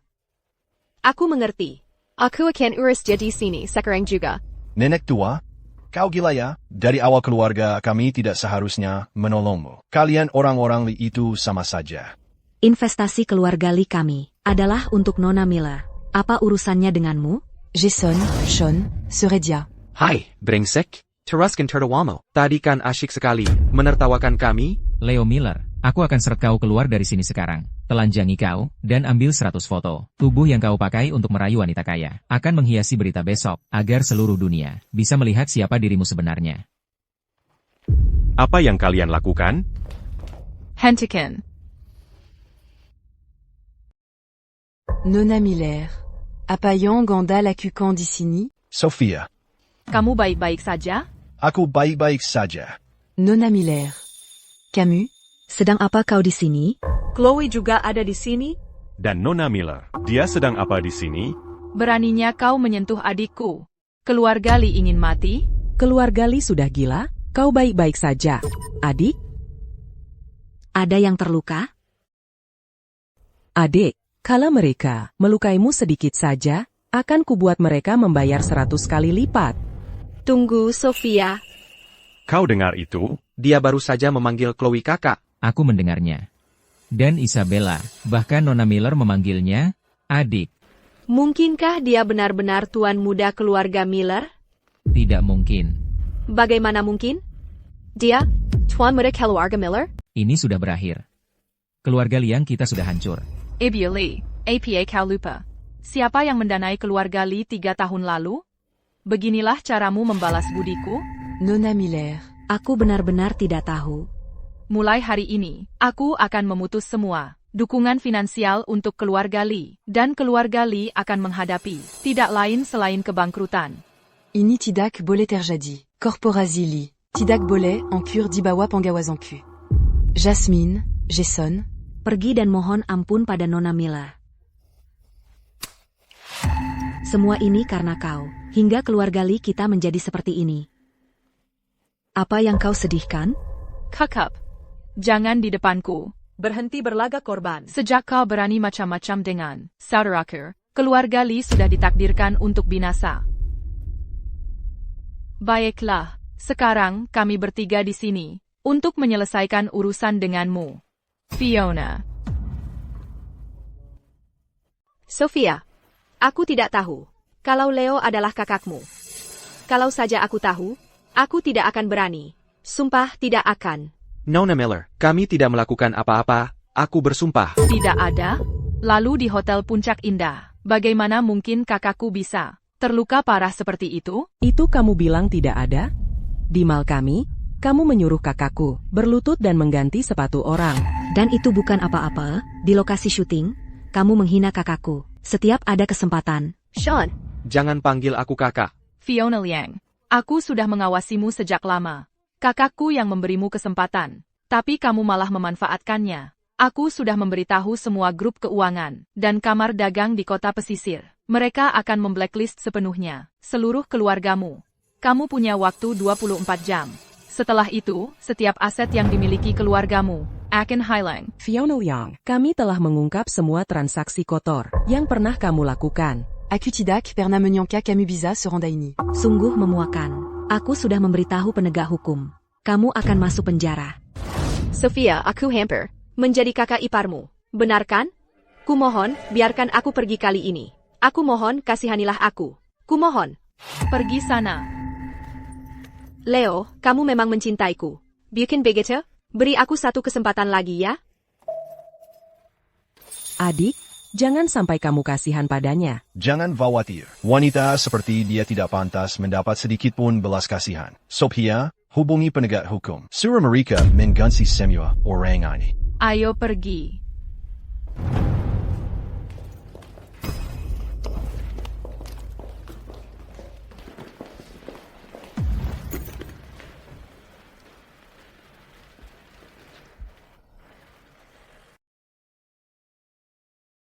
Aku mengerti. Aku akan urus jadi sini sekarang juga. Nenek tua, kau gila ya? Dari awal keluarga kami tidak seharusnya menolongmu. Kalian orang-orang Lee itu sama saja. Investasi keluarga Lee kami adalah untuk Nona Miller. Apa urusannya denganmu? Jason, Sean, Seredia. Hai, brengsek. Teruskan tertawamu. Tadi kan asyik sekali menertawakan kami. Leo Miller, aku akan seret kau keluar dari sini sekarang. Telanjangi kau, dan ambil 100 foto. Tubuh yang kau pakai untuk merayu wanita kaya akan menghiasi berita besok, agar seluruh dunia bisa melihat siapa dirimu sebenarnya. Apa yang kalian lakukan? Hentikan. Nona Miller. Apa yang Ganda lakukan di sini? Sophia. Kamu baik-baik saja? Aku baik-baik saja. Nona Miller. Kamu? Sedang apa kau di sini? Chloe juga ada di sini? Dan Nona Miller, dia sedang apa di sini? Beraninya kau menyentuh adikku. Keluarga Lee ingin mati? Keluarga Lee sudah gila? Kau baik-baik saja, adik? Ada yang terluka? Adik, kalau mereka melukaimu sedikit saja, akan kubuat mereka membayar 100 kali lipat. Tunggu, Sophia. Kau dengar itu? Dia baru saja memanggil Chloe kakak. Aku mendengarnya. Dan Isabella, bahkan Nona Miller memanggilnya adik. Mungkinkah dia benar-benar tuan muda keluarga Miller? Tidak mungkin. Bagaimana mungkin? Dia, tuan muda keluarga Miller? Ini sudah berakhir. Keluarga Liang kita sudah hancur. Ibu Lee, apa kau lupa? Siapa yang mendanai keluarga Lee 3 tahun lalu? Beginilah caramu membalas budiku? Nona Miller. Aku benar-benar tidak tahu. Mulai hari ini, aku akan memutus semua dukungan finansial untuk keluarga Lee, dan keluarga Lee akan menghadapi tidak lain selain kebangkrutan. Ini tidak boleh terjadi. Korporasi Lee tidak boleh angkur di bawah pengawasanku. Jasmine, Jason, pergi dan mohon ampun pada Nona Miller. Semua ini karena kau, hingga keluarga Lee kita menjadi seperti ini. Apa yang kau sedihkan? Kakak, jangan di depanku. Berhenti berlagak korban. Sejak kau berani macam-macam dengan saudaraku, keluarga Lee sudah ditakdirkan untuk binasa. Baiklah, sekarang kami bertiga di sini untuk menyelesaikan urusan denganmu. Fiona. Sophia, aku tidak tahu kalau Leo adalah kakakmu. Kalau saja aku tahu, aku tidak akan berani. Sumpah tidak akan. Nona Miller, kami tidak melakukan apa-apa, aku bersumpah. Tidak ada? Lalu di Hotel Puncak Indah, bagaimana mungkin kakakku bisa terluka parah seperti itu? Itu kamu bilang tidak ada? Di mal kami, kamu menyuruh kakakku berlutut dan mengganti sepatu orang. Dan itu bukan apa-apa, di lokasi syuting, kamu menghina kakakku. Setiap ada kesempatan. Sean. Jangan panggil aku kakak. Fiona Liang, aku sudah mengawasimu sejak lama. Kakakku yang memberimu kesempatan, tapi kamu malah memanfaatkannya. Aku sudah memberitahu semua grup keuangan dan kamar dagang di kota pesisir. Mereka akan memblacklist sepenuhnya seluruh keluargamu. Kamu punya waktu 24 jam. Setelah itu, setiap aset yang dimiliki keluargamu akan hilang. Fiona Liang, kami telah mengungkap semua transaksi kotor yang pernah kamu lakukan. Aku Tidak, Perna Menyanka Kamubiza Serondaini. Sungguh memuakan. Aku sudah memberitahu penegak hukum. Kamu akan masuk penjara. Sophia, aku hampir menjadi kakak iparmu. Benar kan? Kumohon, biarkan aku pergi kali ini. Aku mohon, kasihanilah aku. Kumohon. Pergi sana. Leo, kamu memang mencintaiku. Bikin begitu? Beri aku satu kesempatan lagi ya. Adik, jangan sampai kamu kasihan padanya. Jangan khawatir. Wanita seperti dia tidak pantas mendapat sedikit pun belas kasihan. Sophia, hubungi penegak hukum. Suruh mereka mengganti semua orang ini. Ayo pergi.